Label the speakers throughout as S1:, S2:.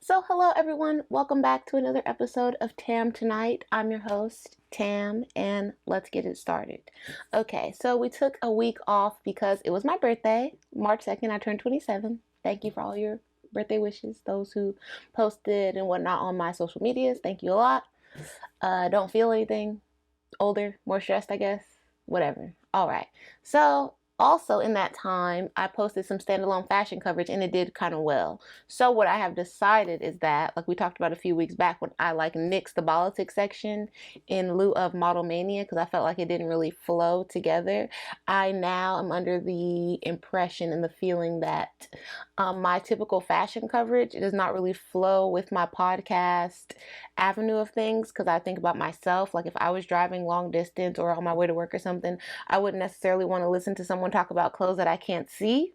S1: So, hello everyone. Welcome back to another episode of Tam Tonight. I'm your host, Tam, and let's get it started. Okay, so we took a week off because it was my birthday, March 2nd. I turned 27. Thank you for all your birthday wishes. Those who posted and whatnot on my social medias, thank you a lot. Don't feel anything. Older, more stressed, I guess. Whatever. All right. So, also in that time, I posted some standalone fashion coverage and it did kind of well. So, what I have decided is that, like we talked about a few weeks back when I nixed the Bolitics section in lieu of Model Mania because I felt like it didn't really flow together. I now am under the impression and the feeling that my typical fashion coverage does not really flow with my podcast avenue of things because I think about myself. Like if I was driving long distance or on my way to work or something, I wouldn't necessarily want to listen to someone talk about clothes that I can't see.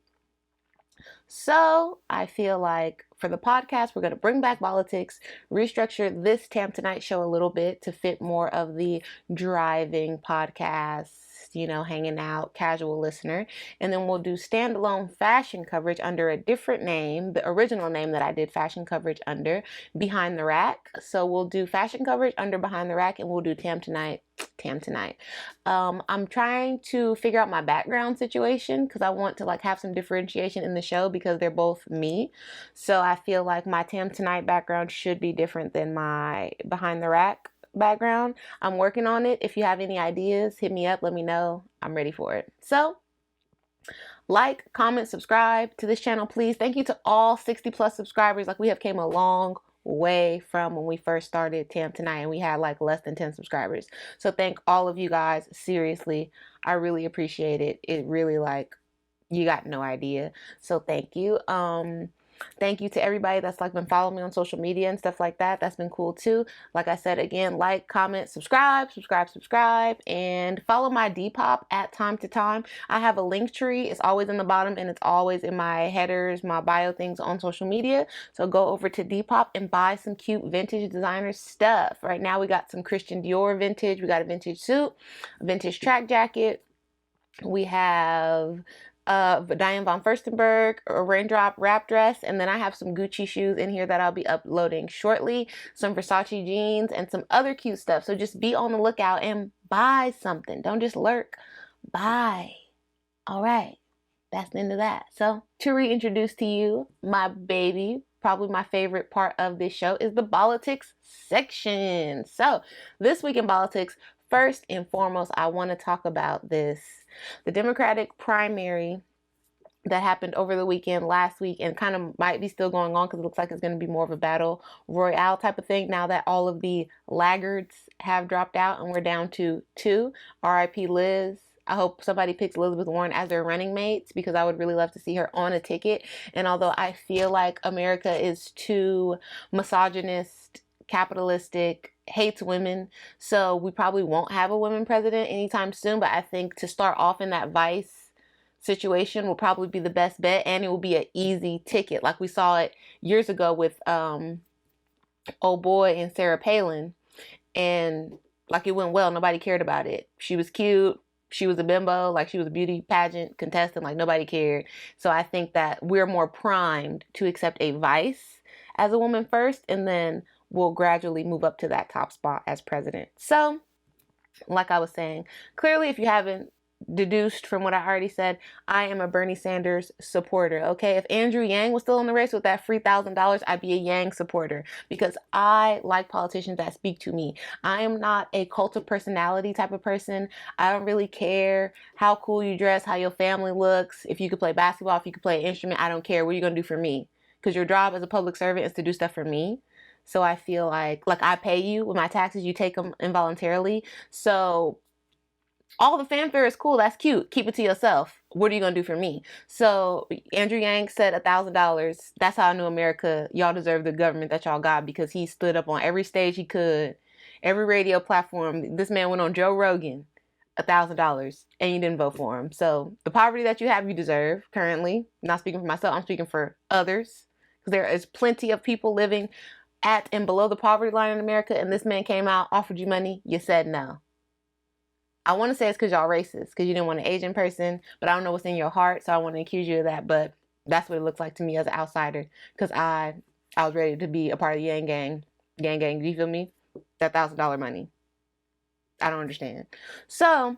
S1: So I feel like for the podcast, we're going to bring back Bolitics, restructure this Tam Tonight show a little bit to fit more of the driving podcast, hanging out, casual listener. And then we'll do standalone fashion coverage under a different name, the original name that I did fashion coverage under, Behind the Rack. So we'll do fashion coverage under Behind the Rack and we'll do Tam Tonight. I'm trying to figure out my background situation because I want to have some differentiation in the show because they're both me. So I feel like my Tam Tonight background should be different than my Behind the Rack background. I'm working on it. If you have any ideas, hit me up. Let me know. I'm ready for it. So like, comment, subscribe to this channel, please. Thank you to all 60 plus subscribers. We have came a long way from when we first started Tam Tonight and we had less than 10 subscribers. So thank all of you guys. Seriously, I really appreciate it. It really you got no idea. So thank you. Thank you to everybody that's been following me on social media and stuff like that. That's been cool too. Like I said, again, like, comment, subscribe, and follow my Depop at time to time. I have a link tree. It's always in the bottom and it's always in my headers, my bio things on social media. So go over to Depop and buy some cute vintage designer stuff. Right now we got some Christian Dior vintage. We got a vintage suit, a vintage track jacket. We have Diane von Furstenberg, a raindrop wrap dress, and then I have some Gucci shoes in here that I'll be uploading shortly, some Versace jeans, and some other cute stuff. So just be on the lookout and buy something. Don't just lurk. Buy. All right. That's the end of that. So to reintroduce to you my baby, probably my favorite part of this show is the Bolitics section. So this week in Bolitics, first and foremost, I want to talk about the Democratic primary that happened over the weekend last week and kind of might be still going on because it looks like it's going to be more of a battle royale type of thing now that all of the laggards have dropped out and we're down to 2. R.I.P. Liz. I hope somebody picks Elizabeth Warren as their running mates because I would really love to see her on a ticket. And although I feel like America is too misogynist, capitalistic, hates women, so we probably won't have a woman president anytime soon, but I think to start off in that vice situation will probably be the best bet, and it will be an easy ticket like we saw it years ago with old boy and Sarah Palin, and it went well. Nobody cared about it. She was cute. She was a bimbo, she was a beauty pageant contestant, nobody cared. So I think that we're more primed to accept a vice as a woman first, and then we'll gradually move up to that top spot as president. So, like I was saying, clearly if you haven't deduced from what I already said, I am a Bernie Sanders supporter, okay? If Andrew Yang was still in the race with that free $1,000, I'd be a Yang supporter because I like politicians that speak to me. I am not a cult of personality type of person. I don't really care how cool you dress, how your family looks, if you could play basketball, if you could play an instrument. I don't care. What are you going to do for me? Because your job as a public servant is to do stuff for me. So I feel like I pay you with my taxes, you take them involuntarily. So all the fanfare is cool. That's cute. Keep it to yourself. What are you going to do for me? So Andrew Yang said $1,000. That's how I knew America, y'all deserve the government that y'all got because he stood up on every stage he could, every radio platform. This man went on Joe Rogan, $1,000, and you didn't vote for him. So the poverty that you have, you deserve currently. I'm not speaking for myself. I'm speaking for others because there is plenty of people living at and below the poverty line in America, and this man came out, offered you money, you said no. I want to say it's because y'all racist, because you didn't want an Asian person, but I don't know what's in your heart, so I want to accuse you of that, but that's what it looks like to me as an outsider, because I I was ready to be a part of the Yang Gang. Gang Gang, do you feel me? That $1,000 money. I don't understand. So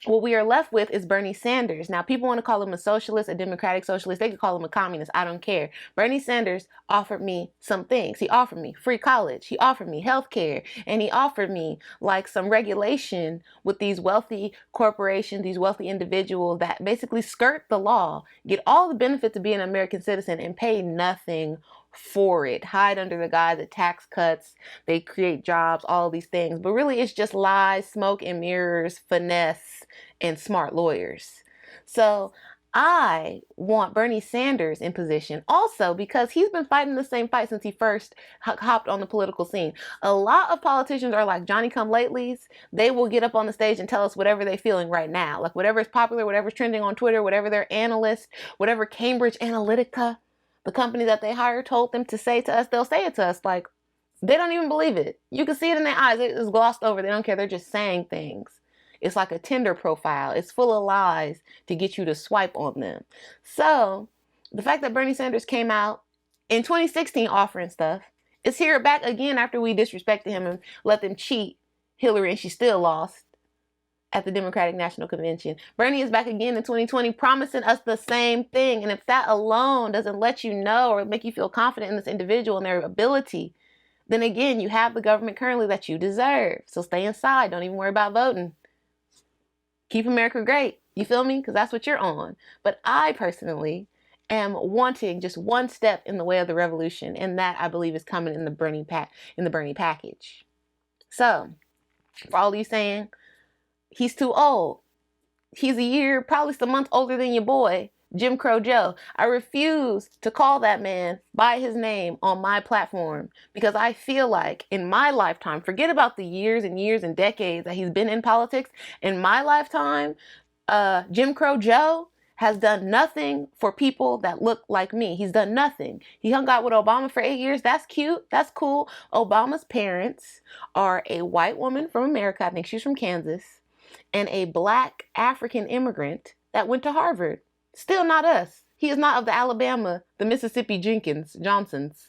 S1: what we are left with is Bernie Sanders. Now, people want to call him a socialist, a democratic socialist. They could call him a communist. I don't care. Bernie Sanders offered me some things. He offered me free college. He offered me health care. And he offered me like some regulation with these wealthy corporations, these wealthy individuals that basically skirt the law, get all the benefits of being an American citizen and pay nothing for it, hide under the guise of tax cuts, they create jobs, all of these things. But really it's just lies, smoke and mirrors, finesse, and smart lawyers. So I want Bernie Sanders in position also because he's been fighting the same fight since he first hopped on the political scene. A lot of politicians are like Johnny-come-latelys. They will get up on the stage and tell us whatever they're feeling right now. Like whatever is popular, whatever's trending on Twitter, whatever their analyst, whatever Cambridge Analytica, the company that they hired, told them to say to us, they'll say it to us. Like, they don't even believe it. You can see it in their eyes. It's glossed over. They don't care. They're just saying things. It's like a Tinder profile. It's full of lies to get you to swipe on them. So the fact that Bernie Sanders came out in 2016 offering stuff is here back again after we disrespected him and let them cheat Hillary and she still lost at the Democratic National Convention. Bernie is back again in 2020 promising us the same thing. And if that alone doesn't let you know or make you feel confident in this individual and their ability, then again, you have the government currently that you deserve. So stay inside. Don't even worry about voting. Keep America great. You feel me? Because that's what you're on. But I personally am wanting just one step in the way of the revolution. And that I believe is coming in the Bernie package. So for all you saying, he's too old. He's a year, probably some months older than your boy, Jim Crow Joe. I refuse to call that man by his name on my platform because I feel like in my lifetime, forget about the years and years and decades that he's been in politics. In my lifetime, Jim Crow Joe has done nothing for people that look like me. He's done nothing. He hung out with Obama for 8 years. That's cute. That's cool. Obama's parents are a white woman from America. I think she's from Kansas. And a black African immigrant that went to Harvard. Still not us. He is not of the Alabama, the Mississippi Johnsons.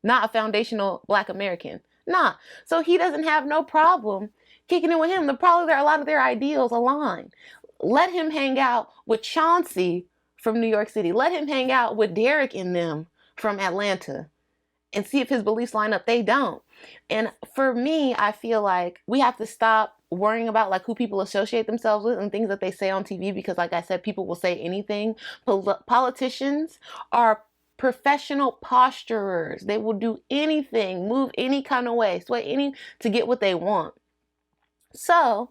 S1: Not a foundational black American. Nah. So he doesn't have no problem kicking it with him. Probably a lot of their ideals align. Let him hang out with Chauncey from New York City. Let him hang out with Derek and them from Atlanta. And see if his beliefs line up. They don't. And for me, I feel like we have to stop worrying about like who people associate themselves with and things that they say on TV because like I said, people will say anything. Politicians are professional posturers. They will do anything, move any kind of way, sway any to get what they want. So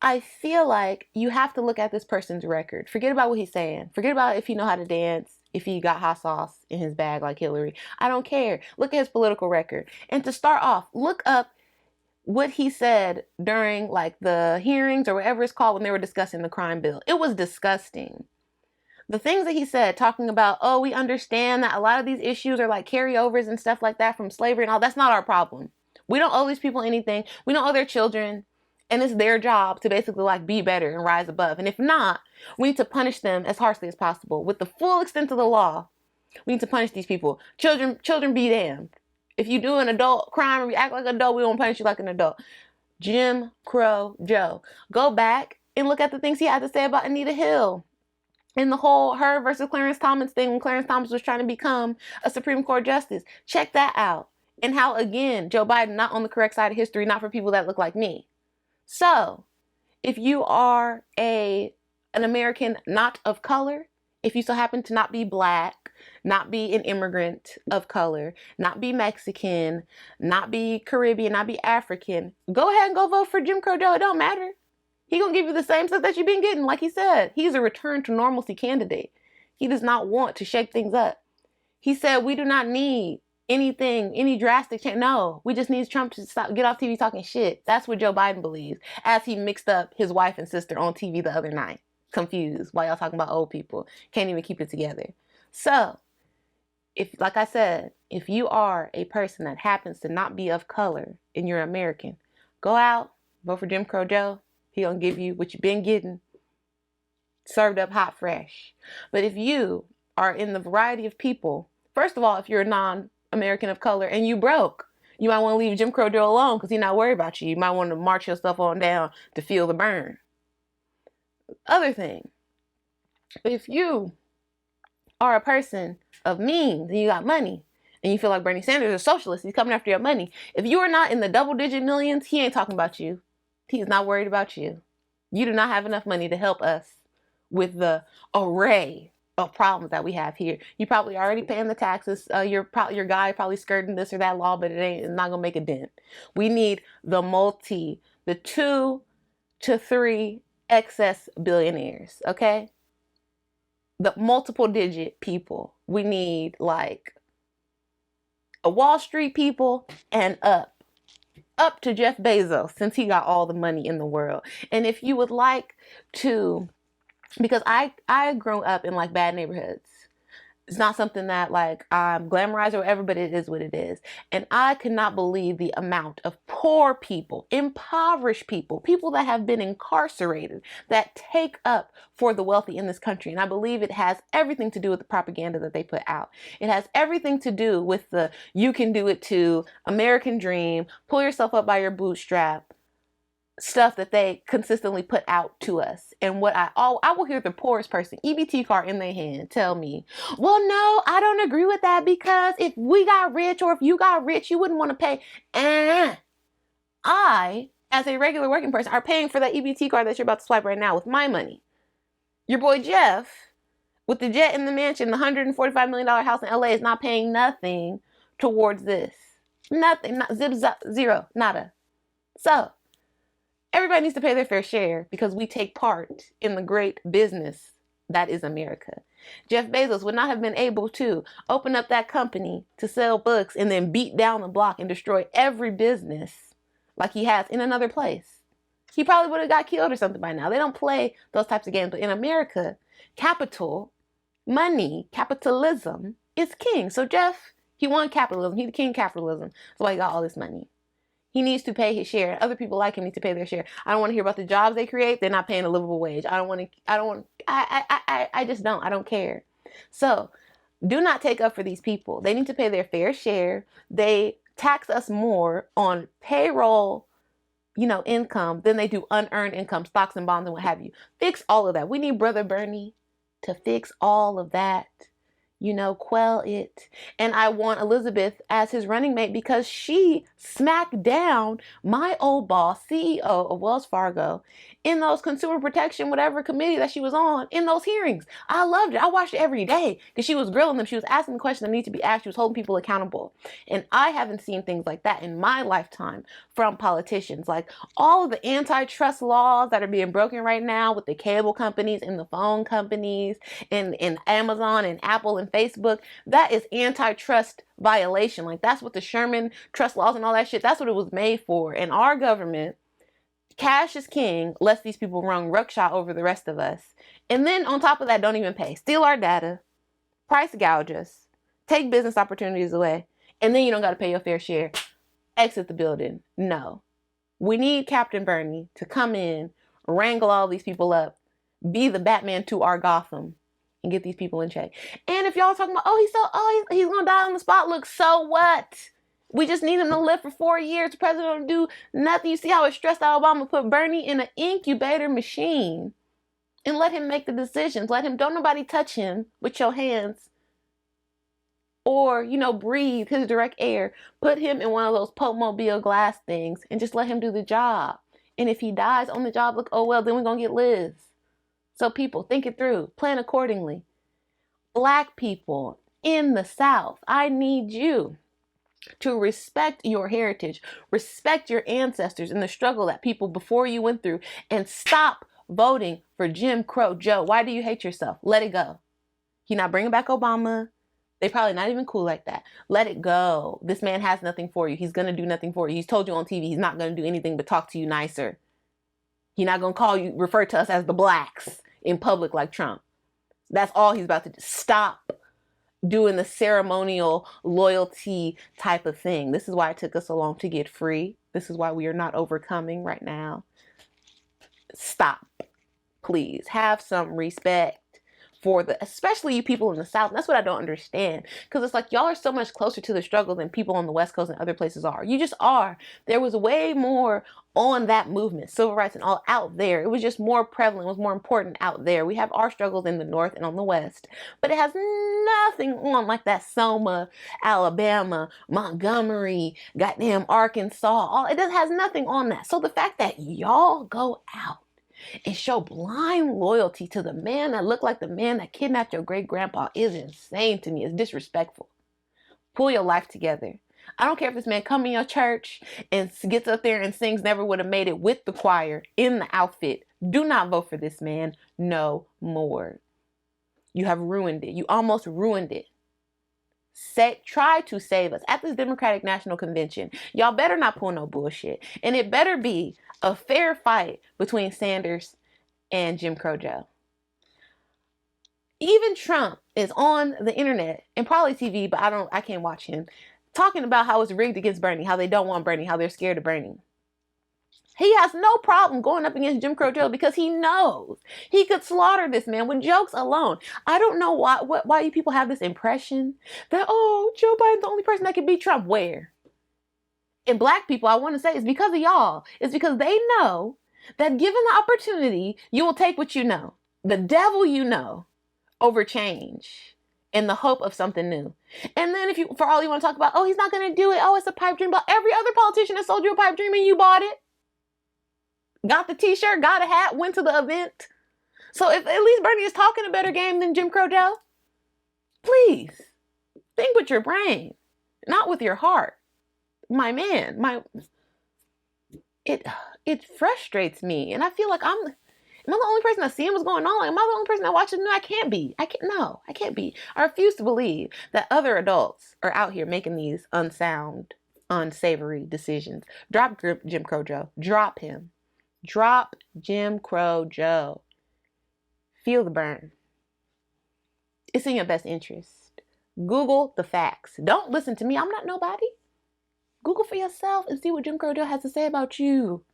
S1: I feel like you have to look at this person's record. Forget about what he's saying. Forget about if he know how to dance, if he got hot sauce in his bag like Hillary. I don't care. Look at his political record. And to start off, look up what he said during like the hearings or whatever it's called when they were discussing the crime bill. It was disgusting. The things that he said, talking about, oh, we understand that a lot of these issues are like carryovers and stuff like that from slavery and all. That's not our problem. We don't owe these people anything. We don't owe their children. And it's their job to basically like be better and rise above. And if not, we need to punish them as harshly as possible with the full extent of the law. We need to punish these people. Children be damned. If you do an adult crime and you act like an adult, we won't punish you like an adult. Jim Crow Joe. Go back and look at the things he had to say about Anita Hill and the whole her versus Clarence Thomas thing when Clarence Thomas was trying to become a Supreme Court justice. Check that out. And how, again, Joe Biden not on the correct side of history, not for people that look like me. So, if you are an American not of color, if you so happen to not be black, not be an immigrant of color, not be Mexican, not be Caribbean, not be African, go ahead and go vote for Jim Crow Joe. It don't matter. He gonna give you the same stuff that you've been getting. Like he said, he's a return to normalcy candidate. He does not want to shake things up. He said we do not need anything, any drastic change. No, we just need Trump to stop, get off TV talking shit. That's what Joe Biden believes, as he mixed up his wife and sister on TV the other night. Confused while y'all talking about old people. Can't even keep it together. So, if, like I said, if you are a person that happens to not be of color and you're American, go out, vote for Jim Crow Joe. He gonna give you what you've been getting, served up hot fresh. But if you are in the variety of people, First of all, if you're a non-American of color and you broke, you might want to leave Jim Crow Joe alone because he's not worried about you. You might want to march yourself on down to feel the burn. Other thing, if you are a person of means and you got money and you feel like Bernie Sanders is a socialist, he's coming after your money. If you are not in the double-digit millions, he ain't talking about you. He is not worried about you. You do not have enough money to help us with the array of problems that we have here. You probably already paying the taxes. Your guy probably skirting this or that law, but it's not gonna make a dent. We need the 2 to 3 excess billionaires, okay? The multiple digit people. We need like a Wall Street people and up to Jeff Bezos, since he got all the money in the world. And if you would like to, because I grew up in like bad neighborhoods. It's not something that like I'm glamorized or whatever, but it is what it is. And I could not believe the amount of poor people, impoverished people, people that have been incarcerated, that take up for the wealthy in this country. And I believe it has everything to do with the propaganda that they put out. It has everything to do with the you can do it too, American dream, pull yourself up by your bootstrap stuff that they consistently put out to us. And what I will hear the poorest person, EBT card in their hand, tell me, well, no, I don't agree with that, because if we got rich or if you got rich, you wouldn't want to pay. And I, as a regular working person, are paying for that EBT card that you're about to swipe right now with my money. Your boy Jeff, with the jet in the mansion, the $145 million house in LA, is not paying nothing towards this. Nothing, not zero, nada. So everybody needs to pay their fair share because we take part in the great business that is America. Jeff Bezos would not have been able to open up that company to sell books and then beat down the block and destroy every business like he has in another place. He probably would have got killed or something by now. They don't play those types of games. But in America, capital, money, capitalism is king. So Jeff, he won capitalism. He's the king of capitalism. That's why he got all this money. He needs to pay his share. Other people like him need to pay their share. I don't want to hear about the jobs they create. They're not paying a livable wage. I just don't. I don't care. So do not take up for these people. They need to pay their fair share. They tax us more on payroll, income than they do unearned income, stocks and bonds and what have you. Fix all of that. We need Brother Bernie to fix all of that. Quell it. And I want Elizabeth as his running mate because she smacked down my old boss, CEO of Wells Fargo, in those consumer protection, whatever committee that she was on, in those hearings. I loved it. I watched it every day because she was grilling them. She was asking the questions that need to be asked. She was holding people accountable. And I haven't seen things like that in my lifetime from politicians. Like all of the antitrust laws that are being broken right now with the cable companies and the phone companies and Amazon and Apple and Facebook, that is antitrust violation. Like that's what the Sherman trust laws and all that shit, that's what it was made for. And our government, cash is king, lets these people run ruckshot over the rest of us. And then on top of that, don't even pay. Steal our data, price gouge us, take business opportunities away, and then you don't got to pay your fair share. Exit the building. No. We need Captain Bernie to come in, wrangle all these people up, be the Batman to our Gotham, and get these people in check. And if y'all talking about, he's gonna die on the spot. Look, so what? We just need him to live for 4 years. The president don't do nothing. You see how it stressed out Obama put Bernie in an incubator machine and let him make the decisions. Don't nobody touch him with your hands or, breathe his direct air. Put him in one of those Popemobile glass things and just let him do the job. And if he dies on the job, look, oh well, then we're gonna get Liz. So people, think it through. Plan accordingly. Black people in the South, I need you to respect your heritage, respect your ancestors and the struggle that people before you went through, and stop voting for Jim Crow Joe. Why do you hate yourself? Let it go. He's not bringing back Obama. They probably not even cool like that. Let it go. This man has nothing for you. He's going to do nothing for you. He's told you on TV he's not going to do anything but talk to you nicer. He's not going to refer to us as the blacks in public like Trump. That's all he's about to do. Stop doing the ceremonial loyalty type of thing. This is why it took us so long to get free. This is why we are not overcoming right now. Stop. Please have some respect for especially you people in the South. And that's what I don't understand. Because it's like y'all are so much closer to the struggle than people on the West Coast and other places are. You just are. There was way more on that movement, civil rights and all out there. It was just more prevalent, it was more important out there. We have our struggles in the North and on the West, but it has nothing on like that Selma, Alabama, Montgomery, goddamn Arkansas. It has nothing on that. So the fact that y'all go out and show blind loyalty to the man that looked like the man that kidnapped your great grandpa is insane to me. It's disrespectful. Pull your life together. I don't care if this man come in your church and gets up there and sings Never Would Have Made It with the choir in the outfit. Do not vote for this man no more. You have ruined it. You almost ruined it. Try to save us. At this Democratic National Convention, y'all better not pull no bullshit. And it better be a fair fight between Sanders and Jim Crow Joe. Even Trump is on the internet and probably TV, but I can't watch him, talking about how it's rigged against Bernie, how they don't want Bernie, how they're scared of Bernie. He has no problem going up against Jim Crow Joe because he knows he could slaughter this man with jokes alone. I don't know why you people have this impression that, oh, Joe Biden's the only person that can beat Trump. Where? And black people, I want to say, it's because of y'all. It's because they know that given the opportunity, you will take what you know, the devil you know, over change in the hope of something new. And then if you, for all you want to talk about, oh, he's not going to do it. Oh, it's a pipe dream. But every other politician that sold you a pipe dream and you bought it, got the t-shirt, got a hat, went to the event. So if at least Bernie is talking a better game than Jim Crow Joe, please think with your brain, not with your heart. My man, it frustrates me. And I feel like am I the only person that's seeing what's going on? Like, am I the only person that watches? No, I can't be. I can't be. I refuse to believe that other adults are out here making these unsound, unsavory decisions. Drop Jim Crow Joe. Drop him. Drop Jim Crow Joe. Feel the burn. It's in your best interest. Google the facts. Don't listen to me. I'm not nobody. Google for yourself and see what Jim Crow Joe has to say about you.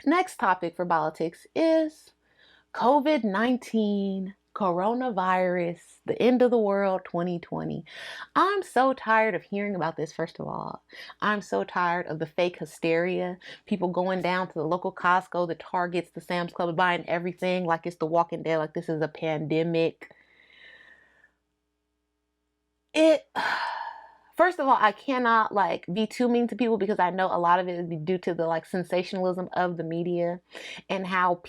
S1: Next topic for Bolitics is COVID-19, coronavirus, the end of the world 2020. I'm so tired of hearing about this, first of all. I'm so tired of the fake hysteria. People going down to the local Costco, the Targets, the Sam's Club, buying everything like it's the Walking Dead, like this is a pandemic. First of all, I cannot be too mean to people because I know a lot of it is due to the sensationalism of the media and how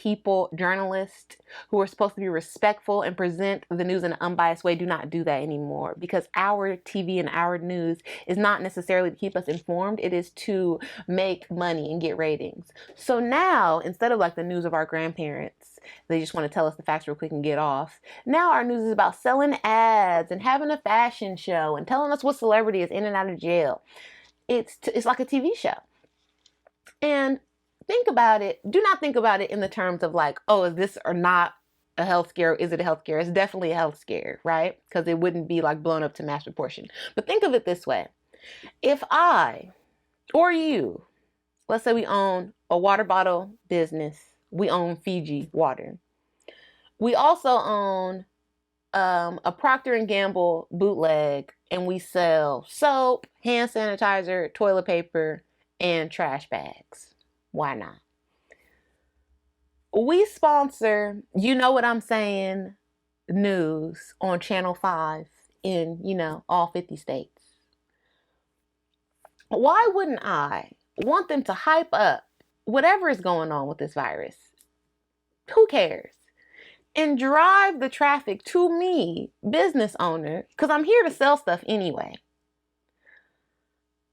S1: journalists who are supposed to be respectful and present the news in an unbiased way do not do that anymore, because our TV and our news is not necessarily to keep us informed. It is to make money and get ratings. So now, instead of the news of our grandparents, they just want to tell us the facts real quick and get off. Now our news is about selling ads and having a fashion show and telling us what celebrity is in and out of jail. It's like a TV show. And think about it. Do not think about it in the terms of oh, is this or not a health scare? Or is it a health scare? It's definitely a health scare, right? Because it wouldn't be blown up to mass proportion. But think of it this way. If I or you, let's say we own a water bottle business. We own Fiji water. We also own a Procter & Gamble bootleg, and we sell soap, hand sanitizer, toilet paper, and trash bags. Why not? We sponsor, you know what I'm saying, news on Channel 5 in, all 50 states. Why wouldn't I want them to hype up whatever is going on with this virus? Who cares? And drive the traffic to me, business owner, because I'm here to sell stuff anyway.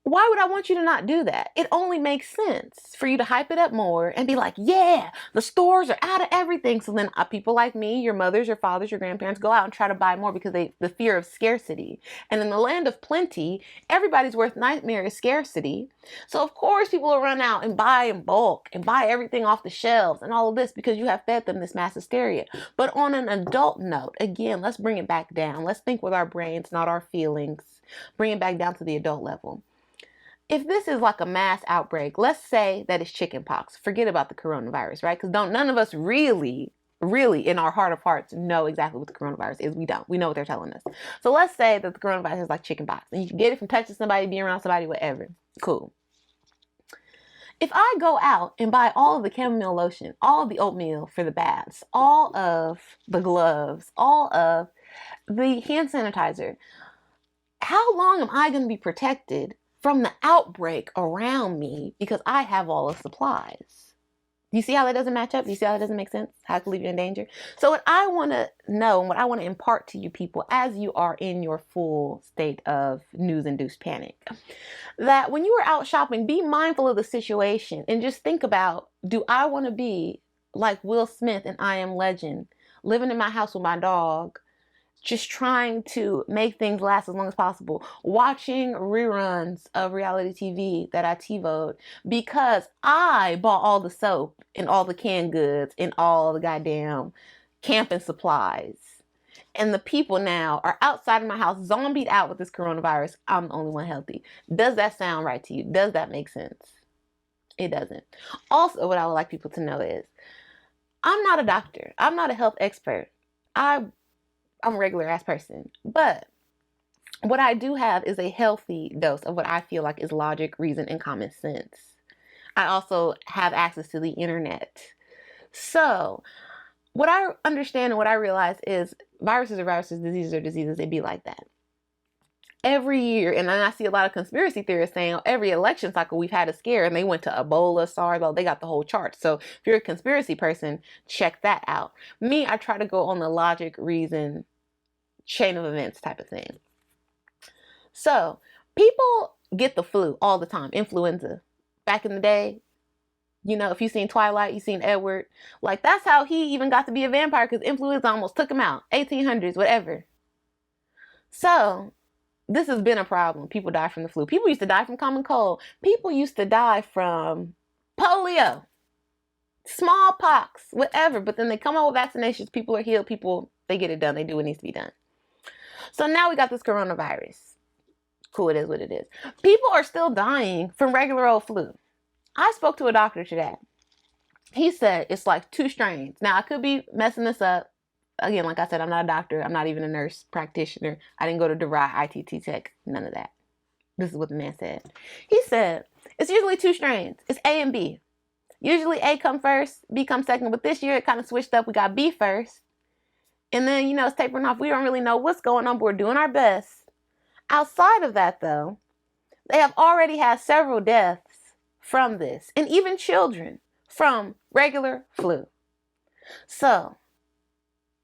S1: Why would I want you to not do that? It only makes sense for you to hype it up more and be like, yeah, the stores are out of everything. So then people like me, your mothers, your fathers, your grandparents go out and try to buy more because the fear of scarcity. And in the land of plenty, everybody's worst nightmare is scarcity. So of course people will run out and buy in bulk and buy everything off the shelves and all of this because you have fed them this mass hysteria. But on an adult note, again, let's bring it back down. Let's think with our brains, not our feelings. Bring it back down to the adult level. If this is a mass outbreak, let's say that it's chickenpox. Forget about the coronavirus, right? Because none of us really really in our heart of hearts know exactly what the coronavirus is. We don't. We know what they're telling us. So let's say that the coronavirus is like chicken pox, and you can get it from touching somebody, being around somebody, whatever. Cool. If I go out and buy all of the chamomile lotion, all of the oatmeal for the baths, all of the gloves, all of the hand sanitizer, how long am I going to be protected from the outbreak around me because I have all the supplies? Do you see how that doesn't match up? Do you see how that doesn't make sense? How it could leave you in danger? So what I want to know and what I want to impart to you people as you are in your full state of news-induced panic, that when you are out shopping, be mindful of the situation and just think about, do I want to be like Will Smith in I Am Legend, living in my house with my dog, just trying to make things last as long as possible, watching reruns of reality TV that I TiVoed because I bought all the soap and all the canned goods and all the goddamn camping supplies. And the people now are outside of my house, zombied out with this coronavirus. I'm the only one healthy. Does that sound right to you? Does that make sense? It doesn't. Also, what I would like people to know is, I'm not a doctor. I'm not a health expert. I'm a regular ass person. But what I do have is a healthy dose of what I feel like is logic, reason, and common sense. I also have access to the internet. So what I understand and what I realize is viruses are viruses, diseases are diseases. They be like that. Every year, and then I see a lot of conspiracy theorists saying every election cycle we've had a scare, and they went to Ebola, SARS, they got the whole chart. So if you're a conspiracy person, check that out. Me, I try to go on the logic, reason, chain of events type of thing. So people get the flu all the time, influenza. Back in the day, you know, if you've seen Twilight, you've seen Edward, like that's how he even got to be a vampire because influenza almost took him out, 1800s, whatever. So this has been a problem. People die from the flu. People used to die from common cold. People used to die from polio, smallpox, whatever. But then they come out with vaccinations. People are healed. People, they get it done. They do what needs to be done. So now we got this coronavirus. Cool, it is what it is. People are still dying from regular old flu. I spoke to a doctor today. He said it's like 2 strains. Now, I could be messing this up. Again, like I said, I'm not a doctor. I'm not even a nurse practitioner. I didn't go to DeVry, ITT Tech, none of that. This is what the man said. He said, it's usually 2 strains. It's A and B. Usually A come first, B come second. But this year, it kind of switched up. We got B first. And then, you know, it's tapering off. We don't really know what's going on, but we're doing our best. Outside of that, though, they have already had several deaths from this. And even children from regular flu. So,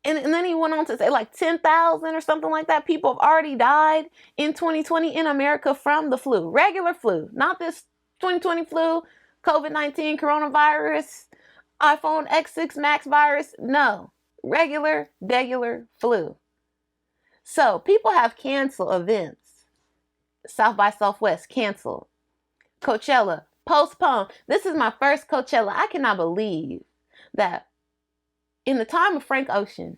S1: and then he went on to say like 10,000 or something like that. People have already died in 2020 in America from the flu. Regular flu. Not this 2020 flu, COVID-19, coronavirus, iPhone X6 Max virus. No. Regular flu. So people have canceled events. South by Southwest canceled. Coachella postponed. This is my first Coachella. I cannot believe that in the time of Frank Ocean,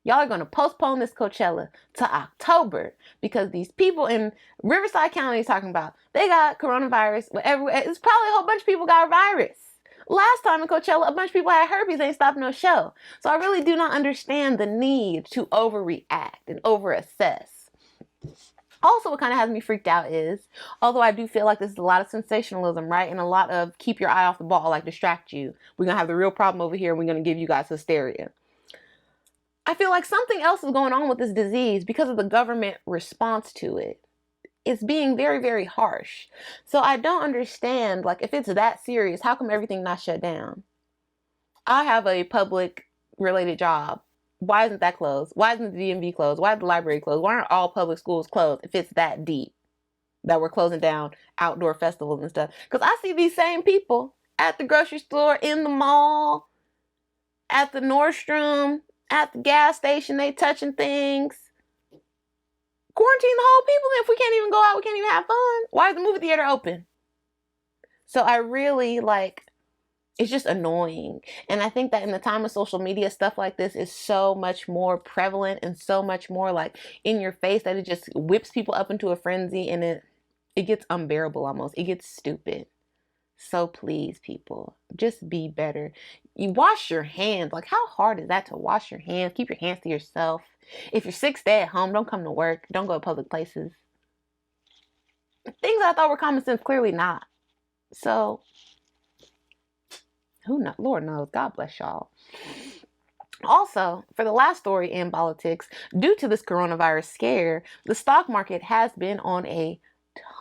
S1: y'all are going to postpone this Coachella to October because these people in Riverside County is talking about they got coronavirus. It's probably a whole bunch of people got a virus. Last time in Coachella, a bunch of people had herpes. They ain't stopping no show. So I really do not understand the need to overreact and overassess. Also, what kind of has me freaked out is, although I do feel like this is a lot of sensationalism, right? And a lot of keep your eye off the ball, like distract you. We're going to have the real problem over here and we're going to give you guys hysteria. I feel like something else is going on with this disease because of the government response to it. It's being very, very harsh. So I don't understand, like, if it's that serious, how come everything not shut down? I have a public related job. Why isn't that closed? Why isn't the DMV closed? Why is the library closed? Why aren't all public schools closed if it's that deep that we're closing down outdoor festivals and stuff? Because I see these same people at the grocery store, in the mall, at the Nordstrom, at the gas station, they touching things. Quarantine the whole people. If we can't even go out, we can't even have fun. Why is the movie theater open? So I really it's just annoying. And I think that in the time of social media, stuff like this is so much more prevalent and so much more like in your face that it just whips people up into a frenzy and it gets unbearable almost. It gets stupid. So please, people, just be better. You wash your hands. Like, how hard is that to wash your hands? Keep your hands to yourself. If you're sick, stay at home. Don't come to work. Don't go to public places. Things I thought were common sense, clearly not. So, who knows? Lord knows. God bless y'all. Also, for the last story in Bolitics, due to this coronavirus scare, the stock market has been on a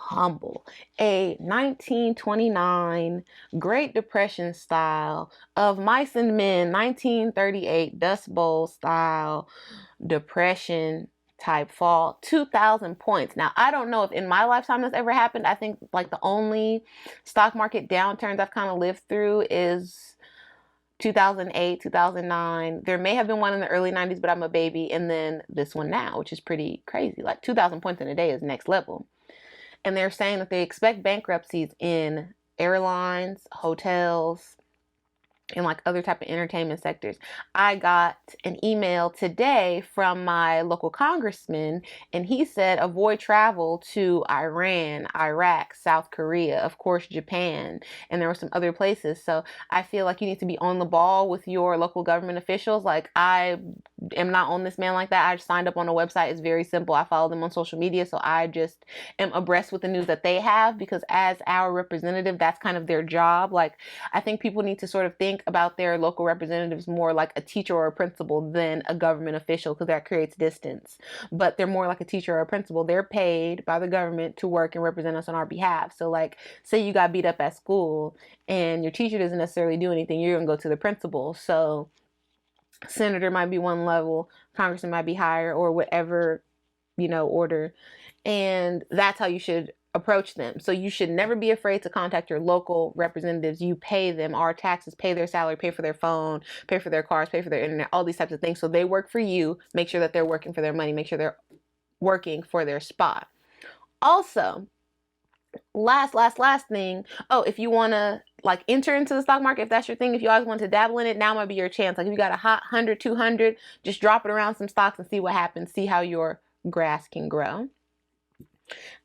S1: tumble. A 1929 Great Depression style of mice and men, 1938 Dust Bowl style depression type fall, 2,000 points. Now, I don't know if in my lifetime this ever happened. I think like the only stock market downturns I've kind of lived through is 2008, 2009. There may have been one in the early 90s, but I'm a baby. And then this one now, which is pretty crazy. Like 2,000 points in a day is next level. And they're saying that they expect bankruptcies in airlines, hotels, and like other type of entertainment sectors. I got an email today from my local congressman, and he said avoid travel to Iran, Iraq, South Korea, of course Japan, and there were some other places. So I feel like you need to be on the ball with your local government officials. Like, I am not on this man like that. I just signed up on a website. It's very simple. I follow them on social media, so I just am abreast with the news that they have, because as our representative, that's kind of their job. Like, I think people need to sort of think about their local representatives more like a teacher or a principal than a government official, because that creates distance. But they're more like a teacher or a principal. They're paid by the government to work and represent us on our behalf. So like, say you got beat up at school and your teacher doesn't necessarily do anything, you're gonna go to the principal. So senator might be one level, congressman might be higher, or whatever, order. And that's how you should approach them. So you should never be afraid to contact your local representatives. You pay them our taxes, pay their salary, pay for their phone, pay for their cars, pay for their internet, all these types of things. So they work for you. Make sure that they're working for their money. Make sure they're working for their spot. Also, last thing. Oh, if you want to like enter into the stock market, if that's your thing, if you always want to dabble in it, now might be your chance. Like, if you got a hot 100, 200, just drop it around some stocks and see what happens. See how your grass can grow.